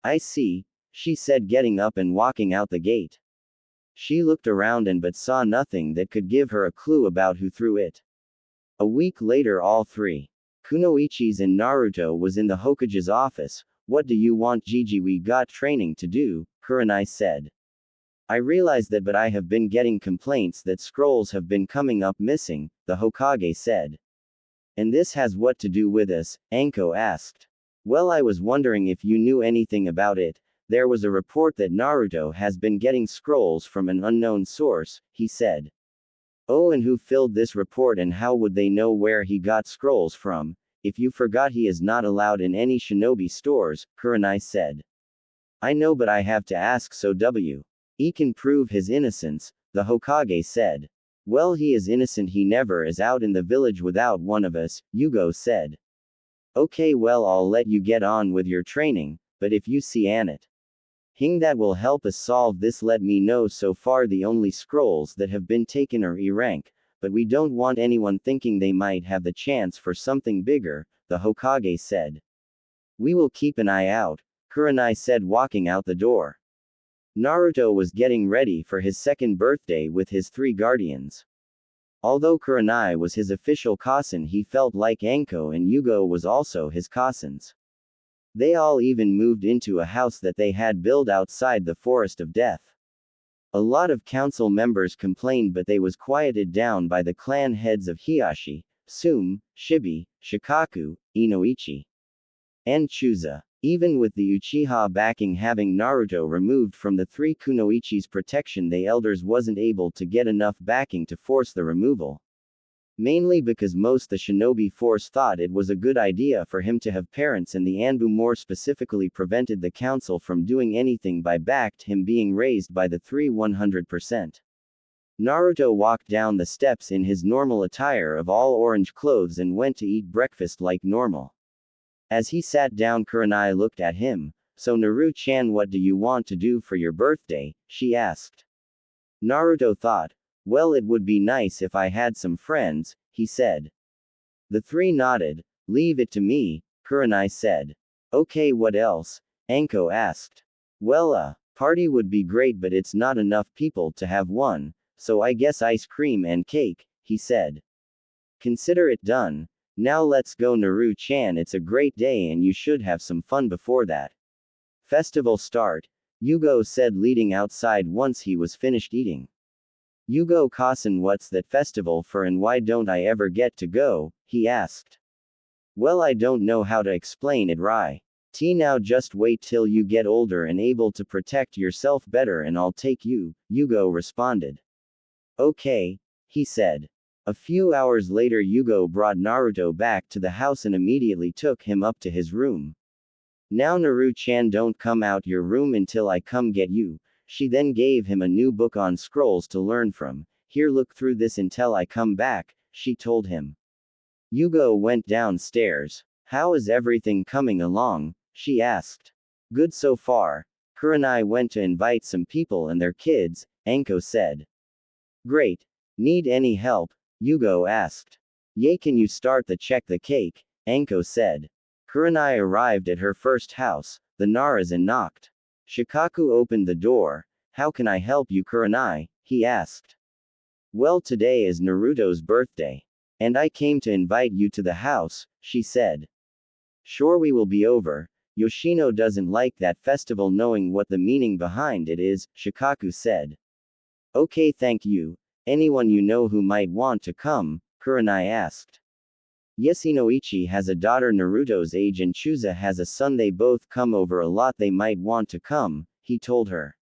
I see, she said, getting up and walking out the gate. She looked around but saw nothing that could give her a clue about who threw it. A week later, all three kunoichis and Naruto was in the Hokage's office. What do you want, Gigi? We got training to do, Kurenai said. I realize that, but I have been getting complaints that scrolls have been coming up missing, the Hokage said. And this has what to do with us? Anko asked. Well, I was wondering if you knew anything about it. There was a report that Naruto has been getting scrolls from an unknown source, he said. Oh, and who filled this report, and how would they know where he got scrolls from? If you forgot, he is not allowed in any shinobi stores, Kurenai said. I know, but I have to ask so he can prove his innocence, the Hokage said. Well, he is innocent, he never is out in the village without one of us, Yugo said. Okay, well, I'll let you get on with your training, but if you see anything that will help us solve this, let me know. So far the only scrolls that have been taken are E rank, but we don't want anyone thinking they might have the chance for something bigger, the Hokage said. We will keep an eye out, Kurenai said, walking out the door. Naruto was getting ready for his second birthday with his three guardians. Although Kurenai was his official cousin, he felt like Anko and Yugo was also his cousins. They all even moved into a house that they had built outside the Forest of Death. A lot of council members complained, but they was quieted down by the clan heads of Hiashi, Sume, Shibi, Shikaku, Inoichi, and Chuza. Even with the Uchiha backing, having Naruto removed from the three kunoichis' protection, the elders wasn't able to get enough backing to force the removal. Mainly because most the shinobi force thought it was a good idea for him to have parents, and the Anbu more specifically prevented the council from doing anything by backed him being raised by the three 100%. Naruto walked down the steps in his normal attire of all orange clothes and went to eat breakfast like normal. As he sat down, Kurenai looked at him. So Naru-chan, what do you want to do for your birthday? She asked. Naruto thought. Well, it would be nice if I had some friends, he said. The three nodded. Leave it to me, Kurenai said. Okay, what else? Anko asked. Well, a party would be great, but it's not enough people to have one, so I guess ice cream and cake, he said. Consider it done. Now let's go, Naru-chan, it's a great day and you should have some fun before that festival start, Yugo said, leading outside once he was finished eating. Yugo-kasan, what's that festival for and why don't I ever get to go? He asked. Well, I don't know how to explain it, now just wait till you get older and able to protect yourself better and I'll take you, Yugo responded. Okay, he said. A few hours later, Yugo brought Naruto back to the house and immediately took him up to his room. Now Naru-chan, don't come out your room until I come get you. She then gave him a new book on scrolls to learn from. Here, look through this until I come back, she told him. Yugo went downstairs. How is everything coming along? She asked. Good so far. Kurenai went to invite some people and their kids, Anko said. Great. Need any help? Yugo asked. Yay, can you start the cake? Anko said. Kurenai arrived at her first house, the Naras, and knocked. Shikaku opened the door. How can I help you, Kurenai? He asked. Well, today is Naruto's birthday. And I came to invite you to the house, she said. Sure, we will be over. Yoshino doesn't like that festival knowing what the meaning behind it is, Shikaku said. Okay, thank you. Anyone you know who might want to come? Kurenai asked. Yes, Inoichi has a daughter Naruto's age and Chusa has a son. They both come over a lot. They might want to come, he told her.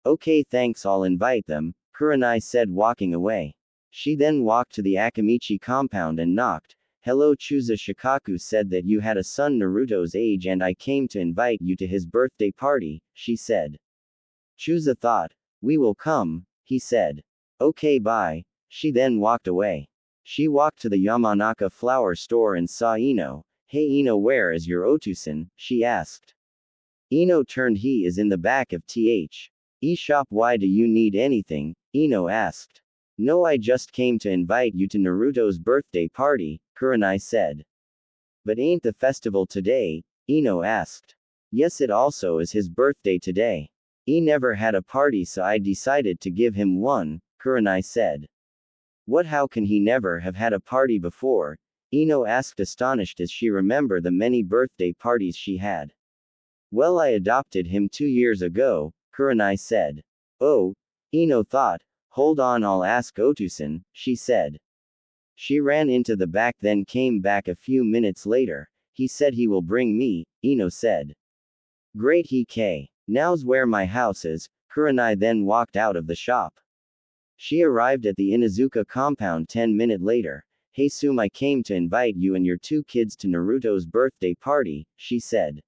Okay, thanks, I'll invite them, Kurenai said, walking away. She then walked to the Akamichi compound and knocked. Hello, Chusa. Shikaku said that you had a son Naruto's age and I came to invite you to his birthday party, she said. Chusa thought. We will come, he said. Okay, bye. She then walked away. She walked to the Yamanaka flower store and saw Ino. Hey Ino, where is your Otusan? She asked. Ino turned. He is in the back of shop. Why do you need anything? Ino asked. No, I just came to invite you to Naruto's birthday party, Kurenai said. But ain't the festival today? Ino asked. Yes, it also is his birthday today. He never had a party, so I decided to give him one, Kurenai said. What, how can he never have had a party before? Ino asked, astonished as she remembered the many birthday parties she had. Well, I adopted him 2 years ago, Kurenai said. Oh, Ino thought. Hold on, I'll ask Otusan, she said. She ran into the back, then came back a few minutes later. He said he will bring me, Ino said. Great, he now's where my house is. Kurenai then walked out of the shop. She arrived at the Inuzuka compound 10 minutes later. Hey Sum, I came to invite you and your 2 kids to Naruto's birthday party, she said.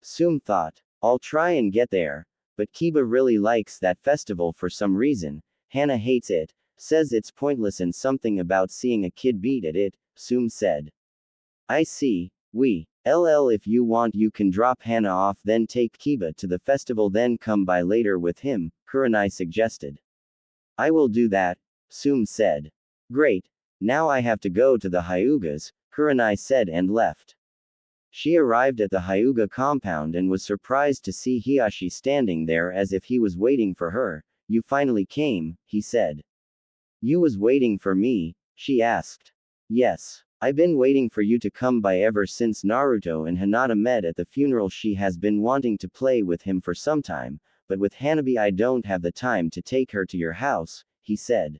Sum thought. I'll try and get there. But Kiba really likes that festival for some reason. Hana hates it, says it's pointless and something about seeing a kid beat at it, Sum said. I see. If you want you can drop Hana off then take Kiba to the festival then come by later with him, Kurenai suggested. I will do that, Sum said. Great. Now I have to go to the Hyugas, Kurenai said and left. She arrived at the Hyuga compound and was surprised to see Hiyashi standing there as if he was waiting for her. You finally came, he said. You was waiting for me? She asked. Yes. I've been waiting for you to come by ever since Naruto and Hinata met at the funeral. She has been wanting to play with him for some time, but with Hanabi I don't have the time to take her to your house, he said.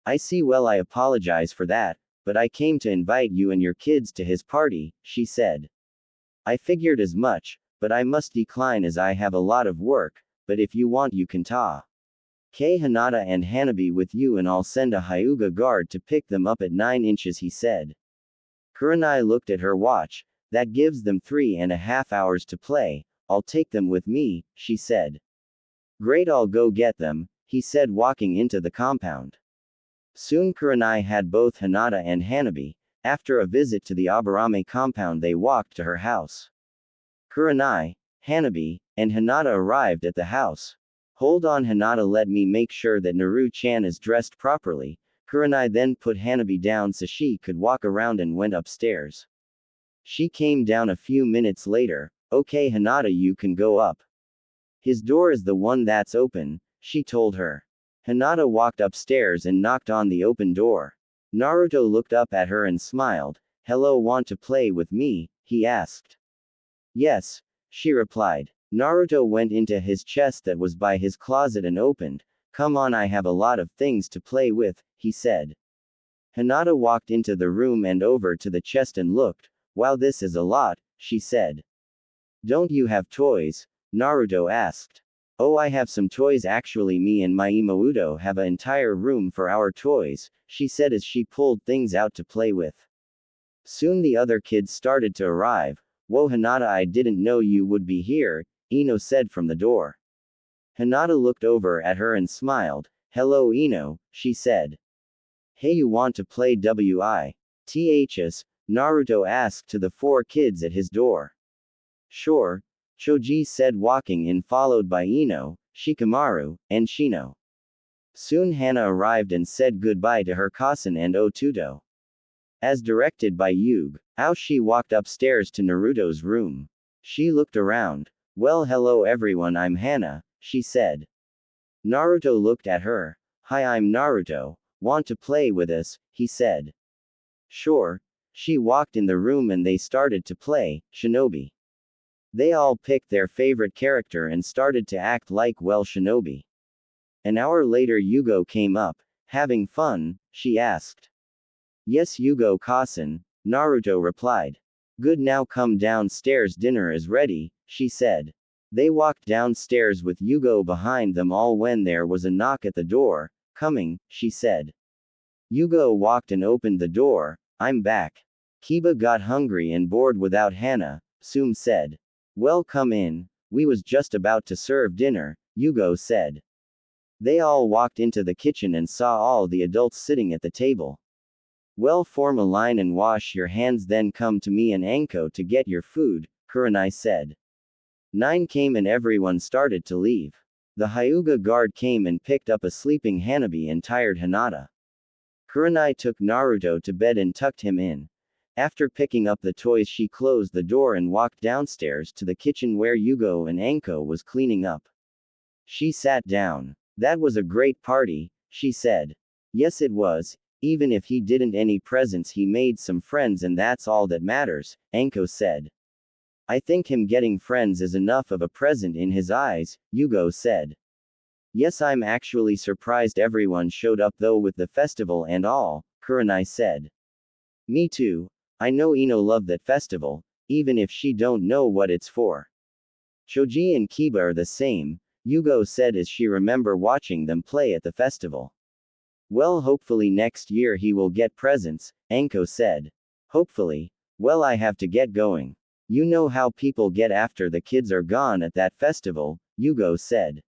I see. Well, I apologize for that, but I came to invite you and your kids to his party, she said. I figured as much, but I must decline as I have a lot of work, but if you want you can Hinata and Hanabi with you and I'll send a Hyuga guard to pick them up at 9 inches, he said. Kurenai looked at her watch. That gives them 3.5 hours to play. I'll take them with me, she said. Great, I'll go get them, he said, walking into the compound. Soon Kurenai had both Hinata and Hanabi. After a visit to the Aburame compound they walked to her house. Kurenai, Hanabi, and Hinata arrived at the house. Hold on Hinata, let me make sure that Naru-chan is dressed properly. Kurenai then put Hanabi down so she could walk around and went upstairs. She came down a few minutes later. Okay Hinata, you can go up. His door is the one that's open, she told her. Hinata walked upstairs and knocked on the open door. Naruto looked up at her and smiled. Hello, want to play with me? He asked. Yes, she replied. Naruto went into his chest that was by his closet and opened. Come on, I have a lot of things to play with, he said. Hinata walked into the room and over to the chest and looked. Wow, this is a lot, she said. Don't you have toys? Naruto asked. Oh, I have some toys actually. Me and my Imouto have an entire room for our toys, she said as she pulled things out to play with. Soon the other kids started to arrive. Whoa Hinata, I didn't know you would be here, Ino said from the door. Hinata looked over at her and smiled. Hello Ino, she said. Hey, you want to play WITHs? Naruto asked to the 4 kids at his door. Sure, Choji said, walking in, followed by Ino, Shikamaru, and Shino. Soon Hana arrived and said goodbye to her cousin and Otuto. As directed by Yuge, Aoshi walked upstairs to Naruto's room. She looked around. Well, hello everyone, I'm Hana, she said. Naruto looked at her. Hi, I'm Naruto. Want to play with us? He said. Sure. She walked in the room and they started to play Shinobi. They all picked their favorite character and started to act like well Shinobi. An hour later Yugo came up. Having fun? She asked. Yes, Yugo-san, Naruto replied. Good, now come downstairs, dinner is ready, she said. They walked downstairs with Yugo behind them all when there was a knock at the door. Coming, she said. Yugo walked and opened the door. I'm back. Kiba got hungry and bored without Hana, Sum said. Well, come in, we was just about to serve dinner, Yugo said. They all walked into the kitchen and saw all the adults sitting at the table. Well, form a line and wash your hands, then come to me and Anko to get your food, Kurenai said. 9 came and everyone started to leave. The Hyuga guard came and picked up a sleeping Hanabi and tired Hinata. Kurenai took Naruto to bed and tucked him in. After picking up the toys, she closed the door and walked downstairs to the kitchen where Yugo and Anko was cleaning up. She sat down. That was a great party, she said. Yes, it was. Even if he didn't any presents, he made some friends and that's all that matters, Anko said. I think him getting friends is enough of a present in his eyes, Yugo said. Yes, I'm actually surprised everyone showed up though with the festival and all, Kurenai said. Me too. I know Ino loved that festival, even if she don't know what it's for. Choji and Kiba are the same, Yugo said as she remember watching them play at the festival. Well, hopefully next year he will get presents, Anko said. Hopefully. Well, I have to get going. You know how people get after the kids are gone at that festival, Yugo said.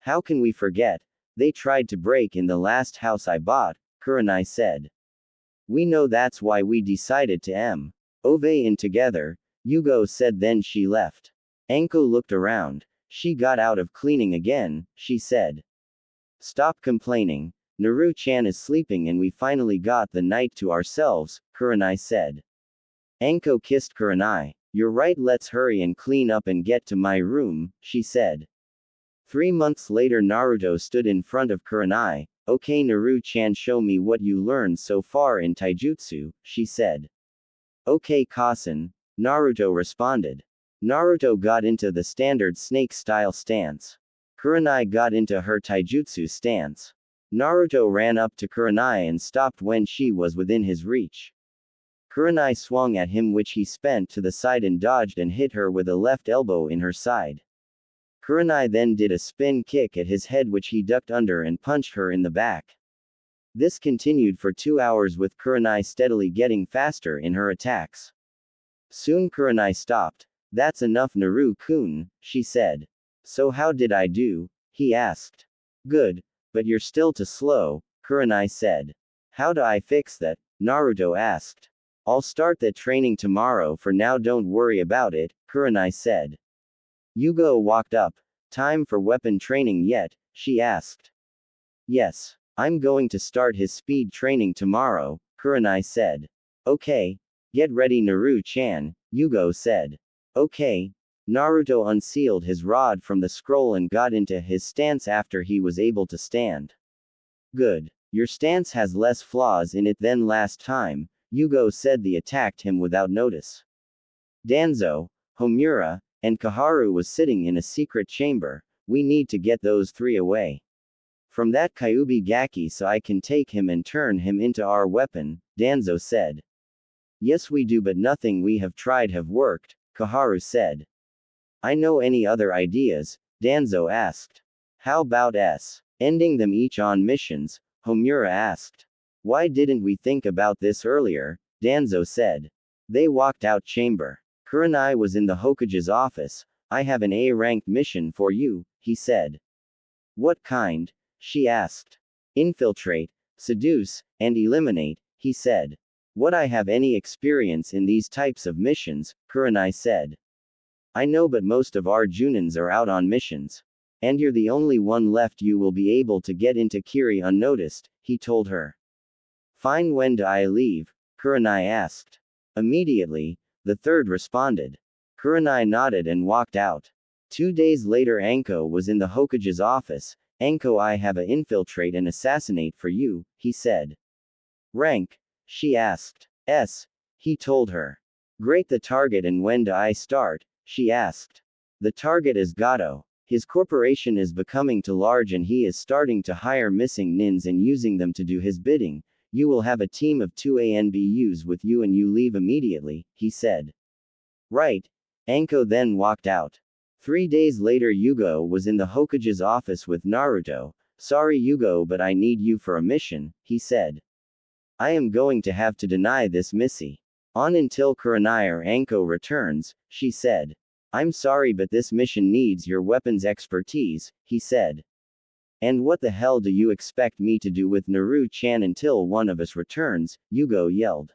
How can we forget? They tried to break in the last house I bought, Kurenai said. We know, that's why we decided to move in together, Yugo said. Then she left. Anko looked around. She got out of cleaning again, she said. Stop complaining. Naru-chan is sleeping and we finally got the night to ourselves, Kurenai said. Anko kissed Kurenai. You're right, let's hurry and clean up and get to my room, she said. 3 months later Naruto stood in front of Kurenai. Okay, Naru-chan, show me what you learned so far in taijutsu, she said. Okay, cousin, Naruto responded. Naruto got into the standard snake-style stance. Kurenai got into her taijutsu stance. Naruto ran up to Kurenai and stopped when she was within his reach. Kurenai swung at him, which he spent to the side and dodged and hit her with a left elbow in her side. Kurenai then did a spin kick at his head, which he ducked under and punched her in the back. This continued for 2 hours with Kurenai steadily getting faster in her attacks. Soon Kurenai stopped. That's enough, Naru-kun, she said. So how did I do? He asked. Good. But you're still too slow, Kurenai said. How do I fix that? Naruto asked. I'll start that training tomorrow. For now, don't worry about it, Kurenai said. Yugo walked up. Time for weapon training yet? She asked. Yes. I'm going to start his speed training tomorrow, Kurenai said. Okay. Get ready, Naru-chan, Yugo said. Okay. Naruto unsealed his rod from the scroll and got into his stance after he was able to stand. Good. Your stance has less flaws in it than last time, Yugo said. They attacked him without notice. Danzo, Homura, and Kaharu was sitting in a secret chamber. We need to get those 3 away from that Kyuubi Gaki so I can take him and turn him into our weapon, Danzo said. Yes, we do, but nothing we have tried have worked, Kaharu said. I know. Any other ideas? Danzo asked. How about ending them each on missions? Homura asked. Why didn't we think about this earlier? Danzo said. They walked out chamber. Kurenai was in the Hokage's office. I have an A-ranked mission for you, he said. What kind? She asked. Infiltrate, seduce, and eliminate, he said. Would I have any experience in these types of missions? Kurenai said. I know, but most of our Junins are out on missions. And you're the only one left. You will be able to get into Kiri unnoticed, he told her. Fine, when do I leave? Kurenai asked. Immediately, the third responded. Kurenai nodded and walked out. 2 days later, Anko was in the Hokage's office. Anko, I have a infiltrate and assassinate for you, he said. Rank? She asked. S. He told her. Great, the target, and when do I start? She asked. The target is Gato. His corporation is becoming too large and he is starting to hire missing nins and using them to do his bidding. You will have a team of 2 ANBUs with you and you leave immediately, he said. Right. Anko then walked out. 3 days later, Yugo was in the Hokage's office with Naruto. Sorry Yugo, but I need you for a mission, he said. I am going to have to deny this Missy. On until Kurenai or Anko returns, she said. I'm sorry, but this mission needs your weapons expertise, he said. And what the hell do you expect me to do with Naru-chan until one of us returns? Yugo yelled.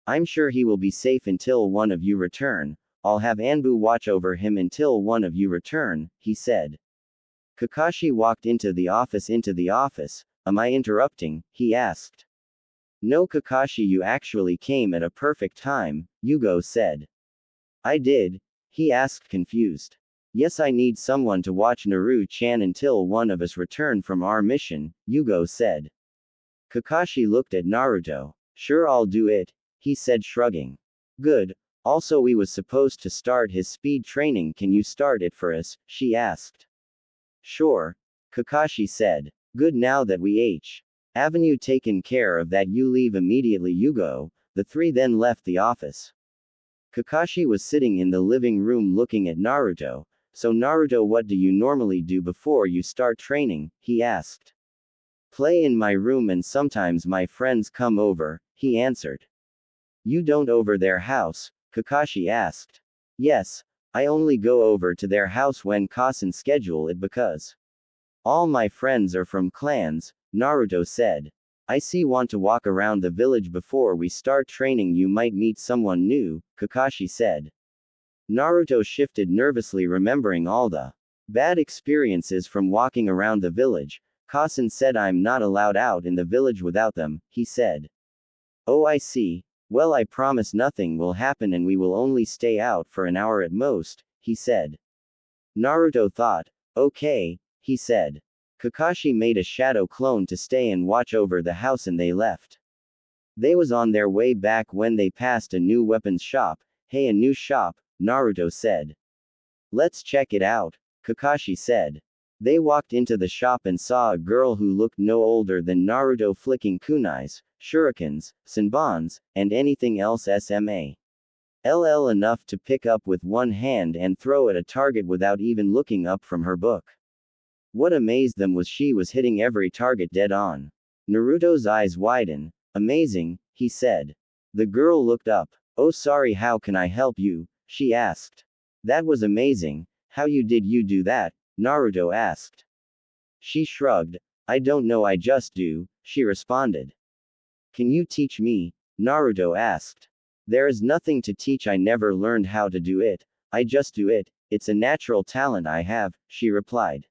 I'm sure he will be safe until one of you return. I'll have Anbu watch over him until one of you return, he said. Kakashi walked into the office. Am I interrupting? He asked. No, Kakashi, you actually came at a perfect time, Yugo said. I did? He asked, confused. Yes, I need someone to watch Naru-chan until one of us return from our mission, Yugo said. Kakashi looked at Naruto. Sure, I'll do it, he said, shrugging. Good. Also, we was supposed to start his speed training. Can you start it for us? She asked. Sure, Kakashi said. Good, now that we Avenue taken care of that, you leave immediately, Yugo. The three then left the office. Kakashi was sitting in the living room looking at Naruto. So Naruto, what do you normally do before you start training? He asked. Play in my room and sometimes my friends come over, he answered. You don't over their house? Kakashi asked. Yes, I only go over to their house when Kasen schedule it because all my friends are from clans, Naruto said. I see, want to walk around the village before we start training, you might meet someone new, Kakashi said. Naruto shifted nervously, remembering all the bad experiences from walking around the village. Kasen said I'm not allowed out in the village without them, he said. Oh, I see. Well, I promise nothing will happen and we will only stay out for an hour at most, he said. Naruto thought. Okay, he said. Kakashi made a shadow clone to stay and watch over the house and they left. They was on their way back when they passed a new weapons shop. Hey, a new shop, Naruto said. Let's check it out, Kakashi said. They walked into the shop and saw a girl who looked no older than Naruto flicking kunais, shurikens, senbons, and anything else SMA. LL enough to pick up with one hand and throw at a target without even looking up from her book. What amazed them was she was hitting every target dead on. Naruto's eyes widened. Amazing, he said. The girl looked up. Oh, sorry, how can I help you? She asked. That was amazing. How you do that? Naruto asked. She shrugged. I don't know, I just do, she responded. Can you teach me? Naruto asked. There is nothing to teach, I never learned how to do it. I just do it. It's a natural talent I have, she replied.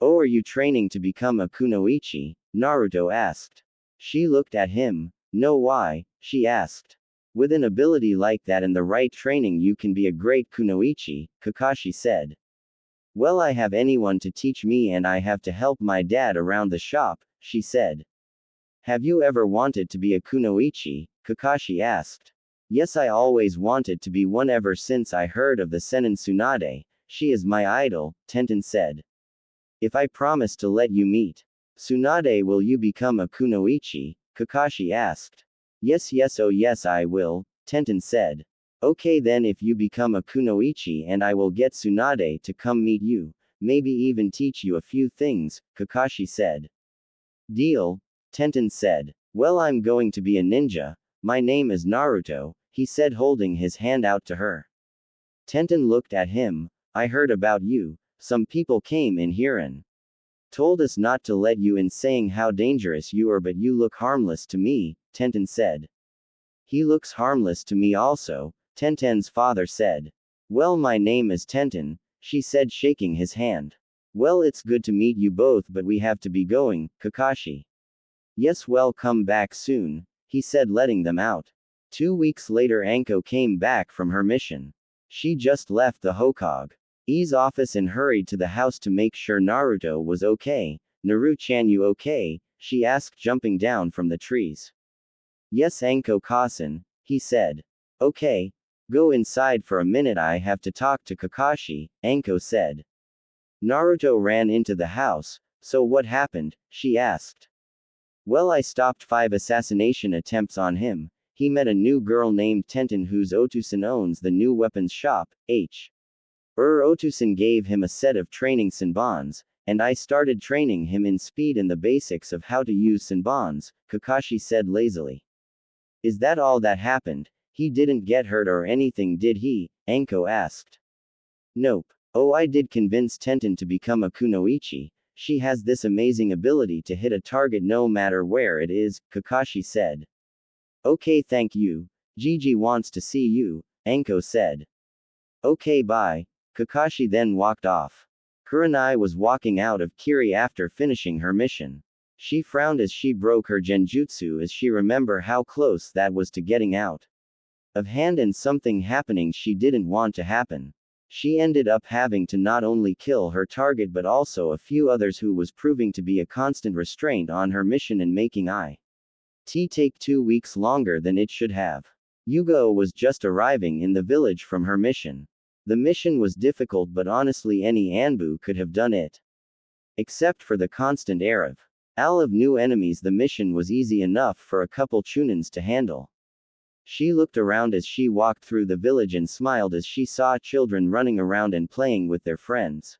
Oh, are you training to become a kunoichi? Naruto asked. She looked at him. No, why? She asked. With an ability like that and the right training you can be a great kunoichi, Kakashi said. Well, I have anyone to teach me and I have to help my dad around the shop, she said. Have you ever wanted to be a kunoichi? Kakashi asked. Yes, I always wanted to be one ever since I heard of the Sennin Tsunade. She is my idol, Tenten said. If I promise to let you meet Tsunade, will you become a kunoichi? Kakashi asked. Yes, yes, oh yes, I will, Tenten said. Okay, then if you become a kunoichi and I will get Tsunade to come meet you, maybe even teach you a few things, Kakashi said. Deal, Tenten said. Well, I'm going to be a ninja. My name is Naruto, he said, holding his hand out to her. Tenten looked at him. I heard about you. Some people came in here and told us not to let you in, saying how dangerous you are, but you look harmless to me, Tenten said. He looks harmless to me also, Tenten's father said. Well, my name is Tenten, she said, shaking his hand. Well, it's good to meet you both, but we have to be going, Kakashi. Yes, well, come back soon, he said, letting them out. 2 weeks later, Anko came back from her mission. She just left the Hokage's office and hurried to the house to make sure Naruto was okay. Naru-chan, you okay? She asked, jumping down from the trees. Yes, Anko-kasan, he said. Okay. Go inside for a minute, I have to talk to Kakashi, Anko said. Naruto ran into the house. So what happened? She asked. Well, I stopped 5 assassination attempts on him. He met a new girl named Tenten whose Otusan owns the new weapons shop, Otusan gave him a set of training Senbons, and I started training him in speed and the basics of how to use Senbons, Kakashi said lazily. Is that all that happened? He didn't get hurt or anything, did he? Anko asked. Nope. Oh, I did convince Tenten to become a kunoichi. She has this amazing ability to hit a target no matter where it is, Kakashi said. Okay, thank you. Gigi wants to see you, Anko said. Okay, bye. Kakashi then walked off. Kurenai was walking out of Kiri after finishing her mission. She frowned as she broke her genjutsu as she remembered how close that was to getting out of hand and something happening she didn't want to happen. She ended up having to not only kill her target but also a few others who was proving to be a constant restraint on her mission and making it take 2 weeks longer than it should have. Yugo was just arriving in the village from her mission. The mission was difficult, but honestly any Anbu could have done it. Except for the constant arrival of new enemies, the mission was easy enough for a couple chunins to handle. She looked around as she walked through the village and smiled as she saw children running around and playing with their friends.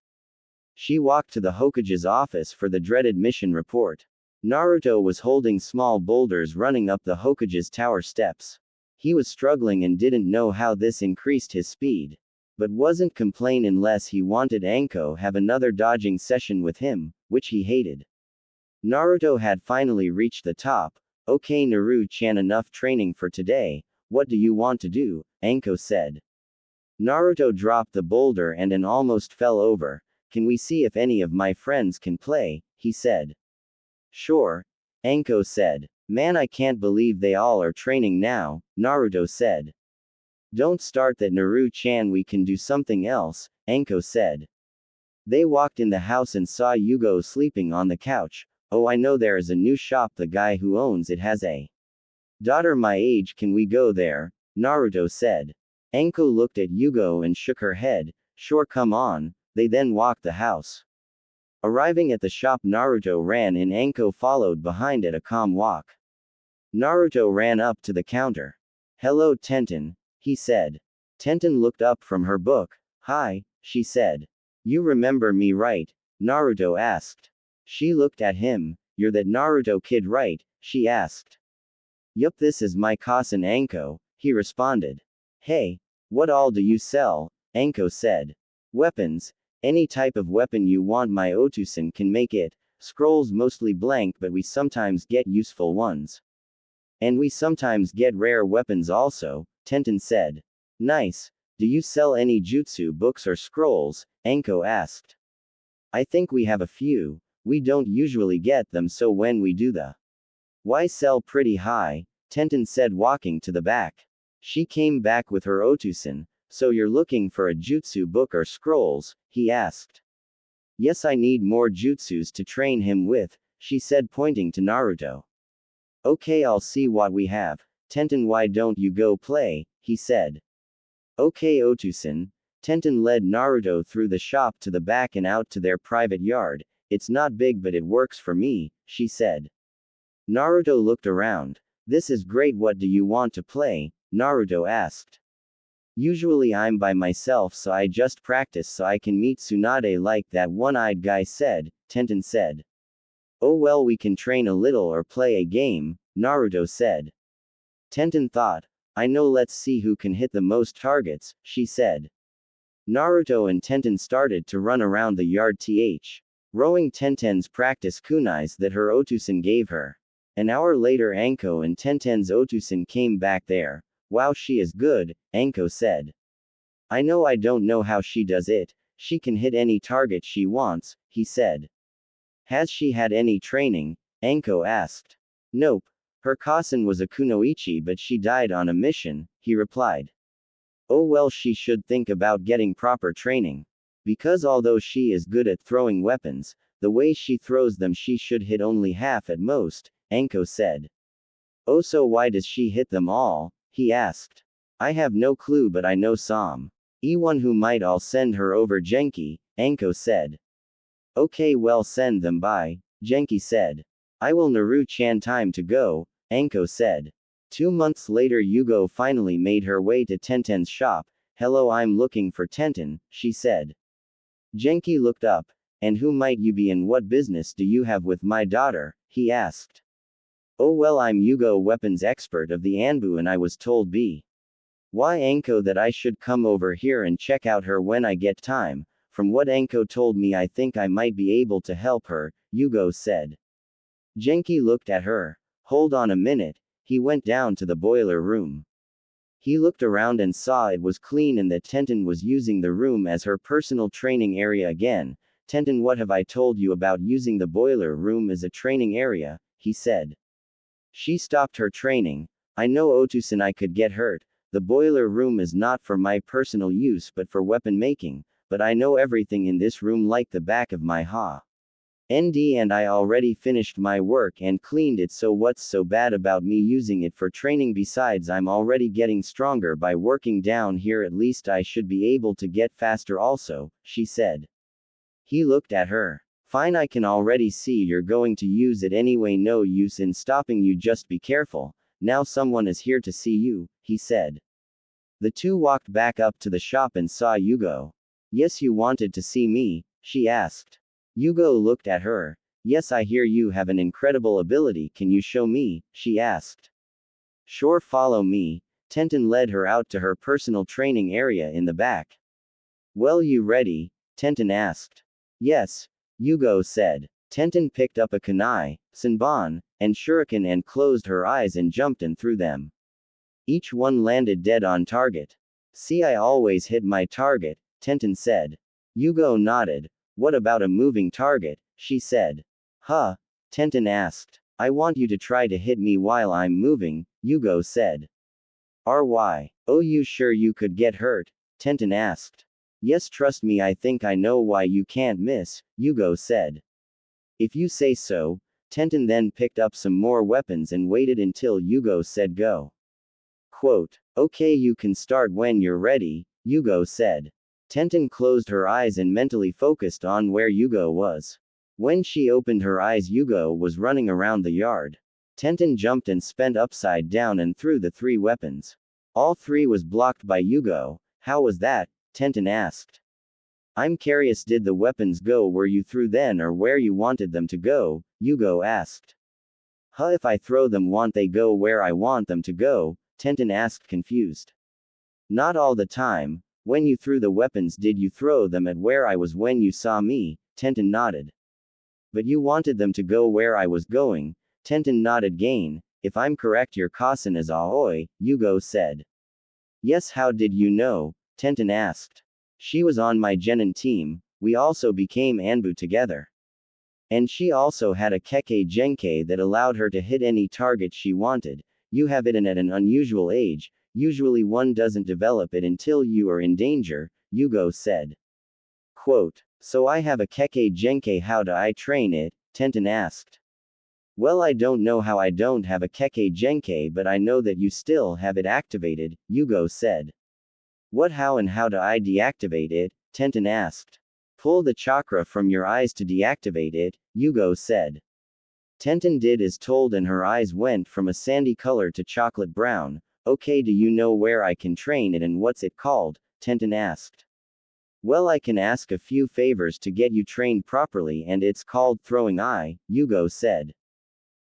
She walked to the Hokage's office for the dreaded mission report. Naruto was holding small boulders running up the Hokage's tower steps. He was struggling and didn't know how this increased his speed. But wasn't complain unless he wanted Anko have another dodging session with him, which he hated. Naruto had finally reached the top. Okay, Naru-chan, enough training for today. What do you want to do? Anko said. Naruto dropped the boulder and almost fell over. Can we see if any of my friends can play? He said. Sure. Anko said. Man, I can't believe they all are training now, Naruto said. Don't start that, Naru-chan, we can do something else, Anko said. They walked in the house and saw Yugo sleeping on the couch. Oh, I know, there is a new shop, the guy who owns it has a daughter my age, can we go there? Naruto said. Anko looked at Yugo and shook her head. Sure, come on. They then walked the house. Arriving at the shop, Naruto ran in. Anko followed behind at a calm walk. Naruto ran up to the counter. Hello, Tenten, he said. Tenten looked up from her book. Hi, she said. You remember me, right? Naruto asked. She looked at him. You're that Naruto kid, right? She asked. Yup, this is my cousin Anko, he responded. Hey, what all do you sell? Anko said. Weapons. Any type of weapon you want, my Otusan can make it. Scrolls mostly blank, but we sometimes get useful ones. And we sometimes get rare weapons also, Tenten said. Nice. Do you sell any jutsu books or scrolls? Anko asked. I think we have a few. We don't usually get them, so when we do, the why sell pretty high, Tenten said, walking to the back. She came back with her Otusan. So you're looking for a jutsu book or scrolls? He asked. Yes, I need more jutsus to train him with, she said, pointing to Naruto. Okay, I'll see what we have. Tenten, why don't you go play? He said. Okay, Otusan. Tenten led Naruto through the shop to the back and out to their private yard. It's not big, but it works for me, she said. Naruto looked around. This is great. What do you want to play? Naruto asked. Usually I'm by myself, so I just practice so I can meet Tsunade like that one-eyed guy said, Tenten said. Oh well, we can train a little or play a game, Naruto said. Tenten thought. I know, let's see who can hit the most targets, she said. Naruto and Tenten started to run around the yard, rowing Tenten's practice kunais that her Otusan gave her. An hour later, Anko and Tenten's Otusan came back there. Wow, she is good, Anko said. I know I don't know how she does it. She can hit any target she wants, he said. Has she had any training? Anko asked. Nope. Her cousin was a kunoichi but she died on a mission, he replied. Oh well, she should think about getting proper training. Because although she is good at throwing weapons, the way she throws them she should hit only half at most, Anko said. Oh so why does she hit them all? He asked. I have no clue but I know some. One who might I'll send her over Genki, Anko said. Okay well send them by, Genki said. I will Naru-chan time to go, Anko said. 2 months later Yugo finally made her way to Tenten's shop. Hello I'm looking for Tenten, she said. Genki looked up. And who might you be and what business do you have with my daughter? He asked. Oh well I'm Yugo weapons expert of the Anbu and I was told B. Why Anko that I should come over here and check out her when I get time. From what Anko told me I think I might be able to help her, Yugo said. Genki looked at her. Hold on a minute, he went down to the boiler room. He looked around and saw it was clean and that Tenten was using the room as her personal training area again. Tenten, what have I told you about using the boiler room as a training area? He said. She stopped her training. I know Otusan could get hurt. The boiler room is not for my personal use but for weapon making, but I know everything in this room like the back of my hand. And I already finished my work and cleaned it, so what's so bad about me using it for training? Besides I'm already getting stronger by working down here, at least I should be able to get faster also, she said. He looked at her. Fine, I can already see you're going to use it anyway, no use in stopping you, just be careful. Now someone is here to see you, he said. The two walked back up to the shop and saw Yugo. Yes, you wanted to see me? She asked. Yugo looked at her. Yes, I hear you have an incredible ability, can you show me? She asked. Sure, follow me. Tenten led her out to her personal training area in the back. Well, you ready? Tenten asked. Yes, Yugo said. Tenten picked up a kunai, senbon, and shuriken and closed her eyes and jumped and threw them. Each one landed dead on target. See, I always hit my target, Tenten said. Yugo nodded. What about a moving target? She said. Huh? Tenten asked. I want you to try to hit me while I'm moving, Yugo said. RY. Oh, you sure you could get hurt? Tenten asked. Yes, trust me, I think I know why you can't miss, Yugo said. If you say so. Tenten then picked up some more weapons and waited until Yugo said go. Quote. Okay, you can start when you're ready, Yugo said. Tenten closed her eyes and mentally focused on where Yugo was. When she opened her eyes, Yugo was running around the yard. Tenten jumped and spent upside down and threw the 3 weapons. All 3 was blocked by Yugo. How was that? Tenten asked. I'm curious, did the weapons go where you threw them or where you wanted them to go? Yugo asked. Huh, if I throw them, won't they go where I want them to go? Tenten asked, confused. Not all the time. When you threw the weapons, did you throw them at where I was when you saw me? Tenten nodded. But you wanted them to go where I was going? Tenten nodded again. If I'm correct, your cousin is Aoi, Yugo said. Yes, how did you know? Tenten asked. She was on my genin team. We also became Anbu together. And she also had a Kekkei Genkei that allowed her to hit any target she wanted. You have it in at an unusual age. Usually one doesn't develop it until you are in danger, Yugo said. Quote. So I have a Kekkei Genkei, how do I train it? Tenten asked. Well, I don't know how I don't have a Kekkei Genkei, but I know that you still have it activated, Yugo said. What, how, and how do I deactivate it? Tenten asked. Pull the chakra from your eyes to deactivate it, Yugo said. Tenten did as told and her eyes went from a sandy color to chocolate brown. Okay, do you know where I can train it and what's it called? Tenten asked. Well, I can ask a few favors to get you trained properly and it's called throwing eye, Yugo said.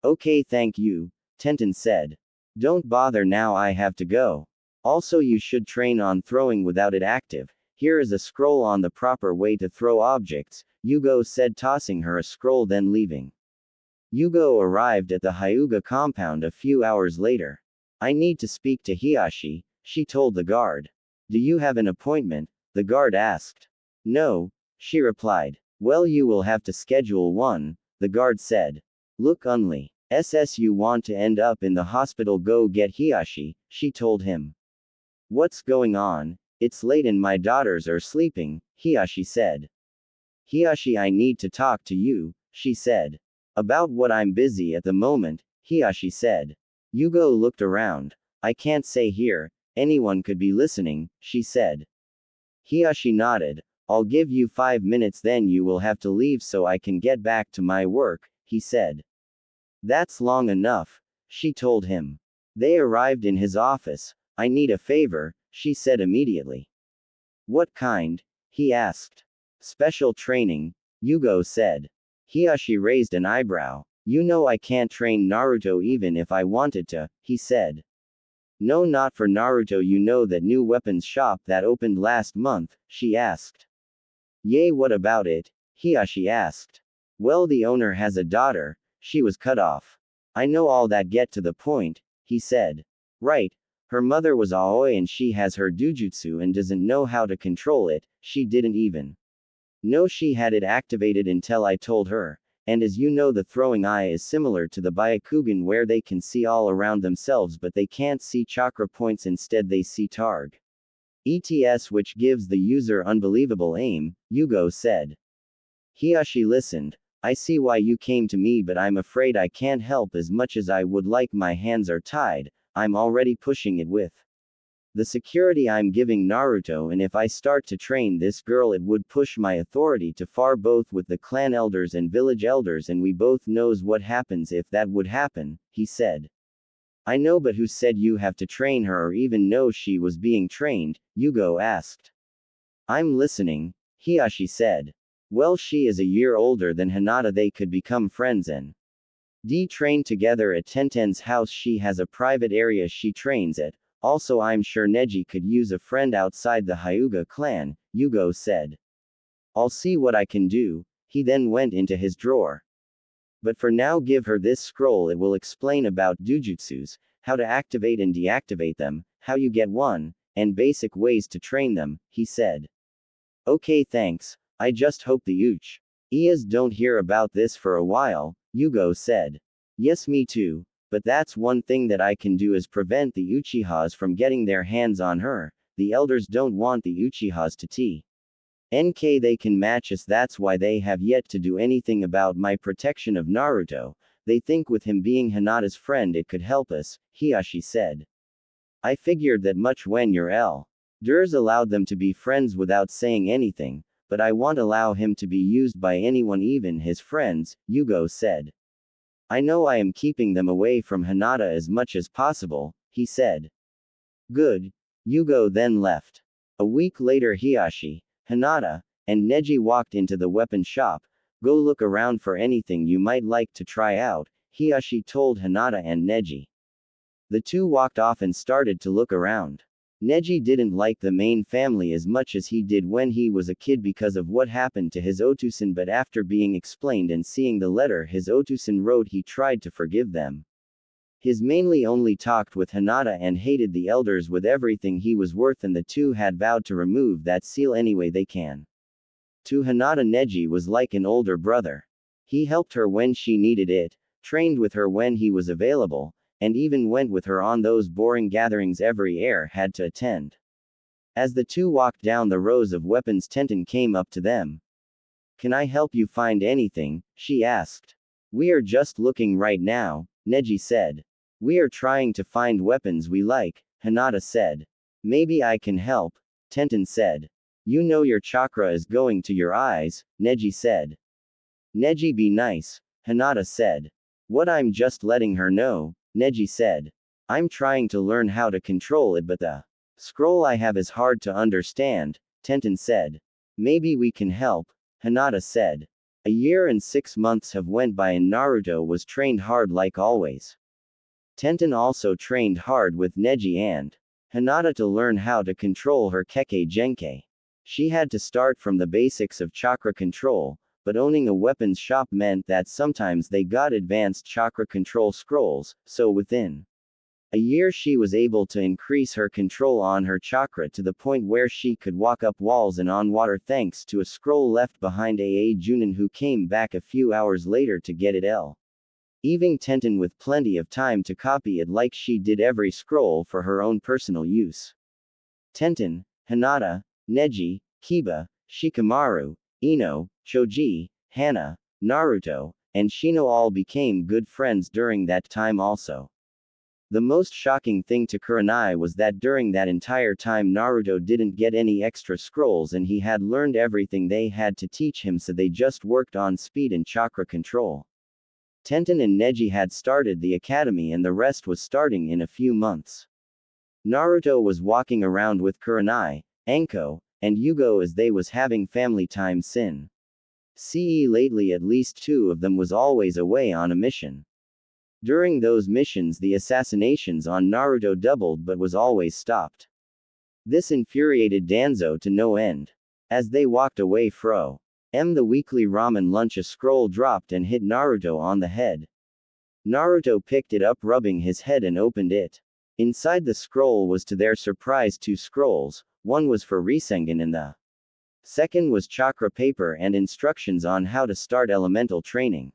Okay, thank you, Tenten said. Don't bother now, I have to go. Also, you should train on throwing without it active. Here is a scroll on the proper way to throw objects, Yugo said, tossing her a scroll, then leaving. Yugo arrived at the Hyuga compound a few hours later. I need to speak to Hiyashi, she told the guard. Do you have an appointment? The guard asked. No, she replied. Well, you will have to schedule one, the guard said. Look only. You want to end up in the hospital, go get Hiyashi, she told him. What's going on? It's late and my daughters are sleeping, Hiyashi said. Hiyashi, I need to talk to you, she said. About what? I'm busy at the moment, Hiyashi said. Yugo looked around. I can't say here, anyone could be listening, she said. Hiyashi nodded. I'll give you 5 minutes, then you will have to leave so I can get back to my work, he said. That's long enough, she told him. They arrived in his office. I need a favor, she said immediately. What kind? He asked. Special training, Yugo said. Hiyashi raised an eyebrow. You know I can't train Naruto even if I wanted to, he said. No, not for Naruto. You know that new weapons shop that opened last month, she asked. Yay, what about it? Hiyashi asked. Well, the owner has a daughter, she was cut off. I know all that, get to the point, he said. Right. Her mother was Aoi and she has her dujutsu and doesn't know how to control it, she didn't even know she had it activated until I told her. And as you know, the throwing eye is similar to the Byakugan, where they can see all around themselves but they can't see chakra points, instead they see targ. ETS, which gives the user unbelievable aim, Yugo said. Hiyashi listened. I see why you came to me, but I'm afraid I can't help as much as I would like. My hands are tied, I'm already pushing it with the security I'm giving Naruto, and if I start to train this girl it would push my authority too far, both with the clan elders and village elders, and we both knows what happens if that would happen, he said. I know, but who said you have to train her or even know she was being trained? Yugo asked. I'm listening, Hiyashi said. Well, she is a year older than Hinata, they could become friends and train together at Tenten's house. She has a private area she trains at. Also, I'm sure Neji could use a friend outside the Hyuga clan, Yugo said. I'll see what I can do. He then went into his drawer. But for now, give her this scroll, it will explain about dujutsus, how to activate and deactivate them, how you get one, and basic ways to train them, he said. Okay, thanks. I just hope the Uchihas don't hear about this for a while, Yugo said. Yes, me too. But that's one thing that I can do, is prevent the Uchihas from getting their hands on her. The elders don't want the Uchihas to TNK, they can match us, that's why they have yet to do anything about my protection of Naruto. They think with him being Hinata's friend it could help us, Hiyashi said. I figured that much when your elders allowed them to be friends without saying anything, but I won't allow him to be used by anyone, even his friends, Yugo said. I know I am keeping them away from Hinata as much as possible, he said. Good. Yugo then left. A week later, Hiyashi, Hinata, and Neji walked into the weapon shop. Go look around for anything you might like to try out, Hiyashi told Hinata and Neji. The two walked off and started to look around. Neji didn't like the main family as much as he did when he was a kid because of what happened to his Otusan, but after being explained and seeing the letter his Otusan wrote, he tried to forgive them. His mainly only talked with Hinata and hated the elders with everything he was worth, and the two had vowed to remove that seal anyway they can. To Hinata, Neji was like an older brother. He helped her when she needed it, trained with her when he was available, and even went with her on those boring gatherings every heir had to attend. As the two walked down the rows of weapons, Tenten came up to them. Can I help you find anything? She asked. We are just looking right now, Neji said. We are trying to find weapons we like, Hinata said. Maybe I can help, Tenten said. You know your chakra is going to your eyes, Neji said. Neji, be nice, Hinata said. What? I'm just letting her know, Neji said. I'm trying to learn how to control it, but the scroll I have is hard to understand, Tenten said. Maybe we can help, Hinata said. A year and 6 months have went by and Naruto was trained hard like always. Tenten also trained hard with Neji and Hinata to learn how to control her Kekkei Genkai. She had to start from the basics of chakra control, but owning a weapons shop meant that sometimes they got advanced chakra control scrolls, so within A year she was able to increase her control on her chakra to the point where she could walk up walls and on water thanks to a scroll left behind Aa Junin who came back a few hours later to get it leaving Tenten with plenty of time to copy it like she did every scroll for her own personal use. Tenten, Hinata, Neji, Kiba, Shikamaru, Ino, Choji, Hana, Naruto, and Shino all became good friends during that time also. The most shocking thing to Kurenai was that during that entire time Naruto didn't get any extra scrolls and he had learned everything they had to teach him, so they just worked on speed and chakra control. Tenten and Neji had started the academy and the rest was starting in a few months. Naruto was walking around with Kurenai, Anko, and Yugo as they was having family time since lately at least two of them was always away on a mission. During those missions the assassinations on Naruto doubled but was always stopped. This infuriated Danzo to no end. As they walked away fro the weekly ramen lunch, a scroll dropped and hit Naruto on the head. Naruto picked it up rubbing his head and opened it. Inside the scroll was to their surprise two scrolls, one was for Rasengan and the second was chakra paper and instructions on how to start elemental training.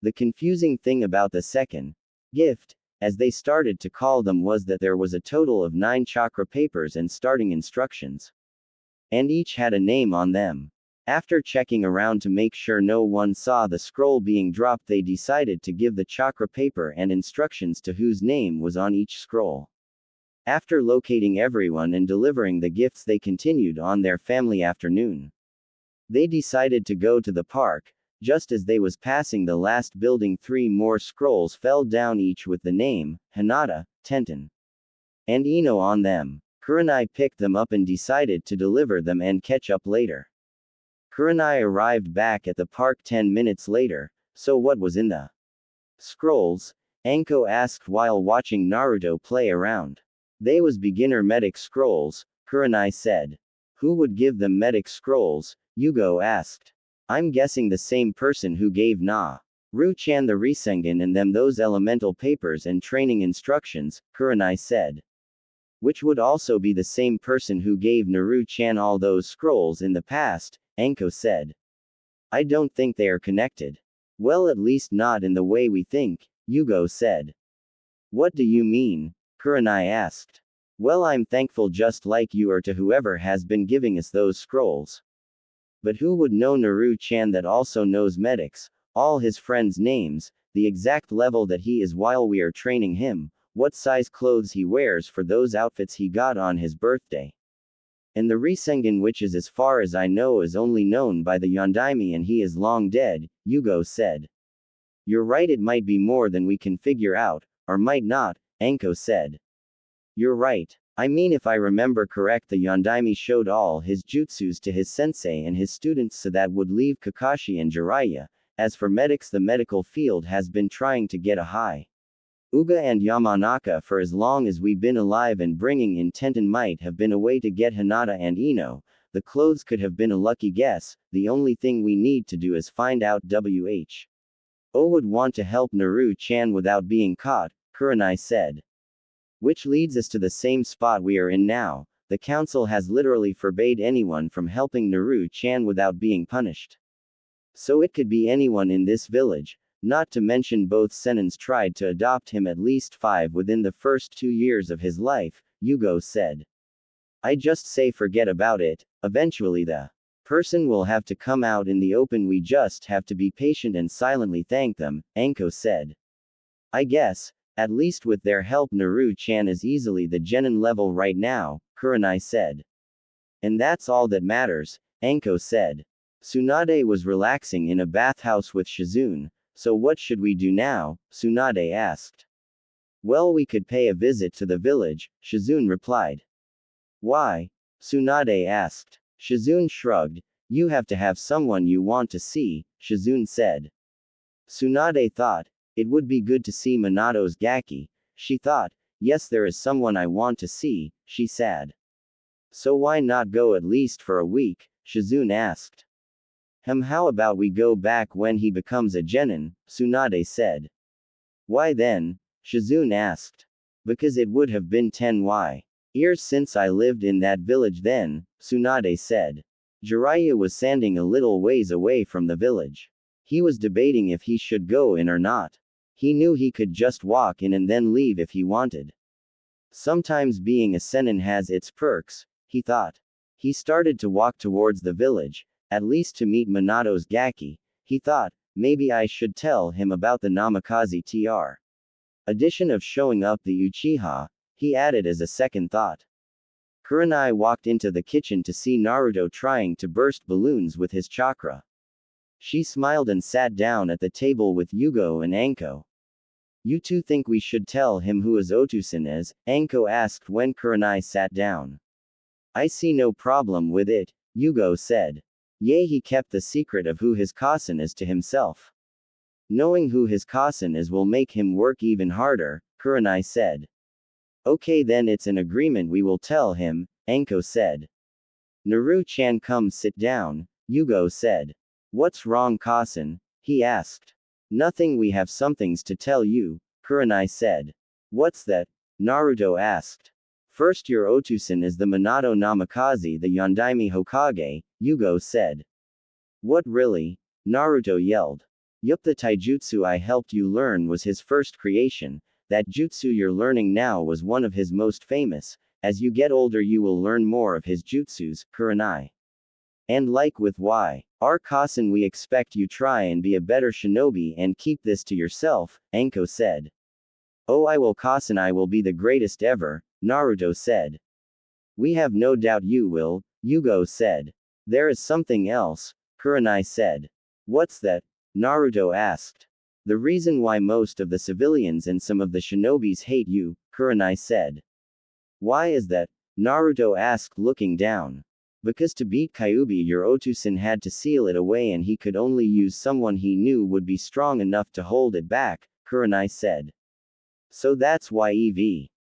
The confusing thing about the second gift, as they started to call them, was that there was a total of 9 chakra papers and starting instructions. And each had a name on them. After checking around to make sure no one saw the scroll being dropped, they decided to give the chakra paper and instructions to whose name was on each scroll. After locating everyone and delivering the gifts, they continued on their family afternoon. They decided to go to the park. Just as they was passing the last building, 3 more scrolls fell down, each with the name, Hinata, Tenten, and Ino on them. Kurenai picked them up and decided to deliver them and catch up later. Kurenai arrived back at the park 10 minutes later. So what was in the scrolls? Anko asked while watching Naruto play around. They was beginner medic scrolls, Kurenai said. Who would give them medic scrolls? Yugo asked. I'm guessing the same person who gave Naru-chan the Rasengan and them those elemental papers and training instructions, Kurenai said. Which would also be the same person who gave Naru-chan all those scrolls in the past, Anko said. I don't think they are connected. Well, at least not in the way we think, Yugo said. What do you mean? Kurenai asked. Well, I'm thankful just like you are to whoever has been giving us those scrolls. But who would know Naru-chan that also knows medics, all his friends' names, the exact level that he is while we are training him, what size clothes he wears for those outfits he got on his birthday? And the Rasengan, which is as far as I know is only known by the Yondaime and he is long dead, Yugo said. You're right, it might be more than we can figure out, or might not, Anko said. You're right. I mean, if I remember correct, the Yondaime showed all his jutsus to his sensei and his students, so that would leave Kakashi and Jiraiya. As for medics, the medical field has been trying to get a high Uga and Yamanaka for as long as we've been alive, and bringing in Tenten might have been a way to get Hinata and Ino. The clothes could have been a lucky guess. The only thing we need to do is find out who would want to help Naru-chan without being caught, Kurenai said. Which leads us to the same spot we are in now. The council has literally forbade anyone from helping Naru-chan without being punished. So it could be anyone in this village. Not to mention both Senins tried to adopt him at least 5 within the first 2 years of his life, Yugo said. I just say forget about it. Eventually the person will have to come out in the open, we just have to be patient and silently thank them, Anko said. I guess, at least with their help Naru-chan is easily the genin level right now, Kurenai said. And that's all that matters, Anko said. Tsunade was relaxing in a bathhouse with Shizune. So what should we do now? Tsunade asked. Well, we could pay a visit to the village, Shizune replied. Why? Tsunade asked. Shizune shrugged. You have to have someone you want to see, Shizune said. Tsunade thought, it would be good to see Minato's Gaki. She thought, yes, there is someone I want to see, she said. So why not go at least for a week? Shizune asked. How about we go back when he becomes a genin? Tsunade said. Why then? Shizune asked. Because it would have been 10 years since I lived in that village then, Tsunade said. Jiraiya was standing a little ways away from the village. He was debating if he should go in or not. He knew he could just walk in and then leave if he wanted. Sometimes being a senin has its perks, he thought. He started to walk towards the village, at least to meet Minato's Gaki. He thought, maybe I should tell him about the Namikaze TR. Addition of showing up the Uchiha, he added as a second thought. Kurenai walked into the kitchen to see Naruto trying to burst balloons with his chakra. She smiled and sat down at the table with Yugo and Anko. You two think we should tell him who his Otusan is? Anko asked when Kurenai sat down. I see no problem with it, Yugo said. Yea, he kept the secret of who his Kasen is to himself. Knowing who his Kasen is will make him work even harder, Kurenai said. Okay, then it's an agreement, we will tell him, Anko said. Naru-chan, come sit down, Yugo said. What's wrong, Kasen? He asked. Nothing, we have somethings to tell you, Kurenai said. What's that? Naruto asked. First, your Otusan is the Minato Namikaze, the Yondaime Hokage, Yugo said. What, really? Naruto yelled. Yup, the taijutsu I helped you learn was his first creation. That jutsu you're learning now was one of his most famous. As you get older you will learn more of his jutsus, Kurenai. And like with our Kasen, we expect you try and be a better shinobi and keep this to yourself, Anko said. Oh, I will, Kasen, I will be the greatest ever, Naruto said. We have no doubt you will, Yugo said. There is something else, Kurenai said. What's that? Naruto asked. The reason why most of the civilians and some of the shinobis hate you, Kurenai said. Why is that? Naruto asked, looking down. Because to beat Kyuubi your Otusan had to seal it away and he could only use someone he knew would be strong enough to hold it back, Kurenai said. So that's why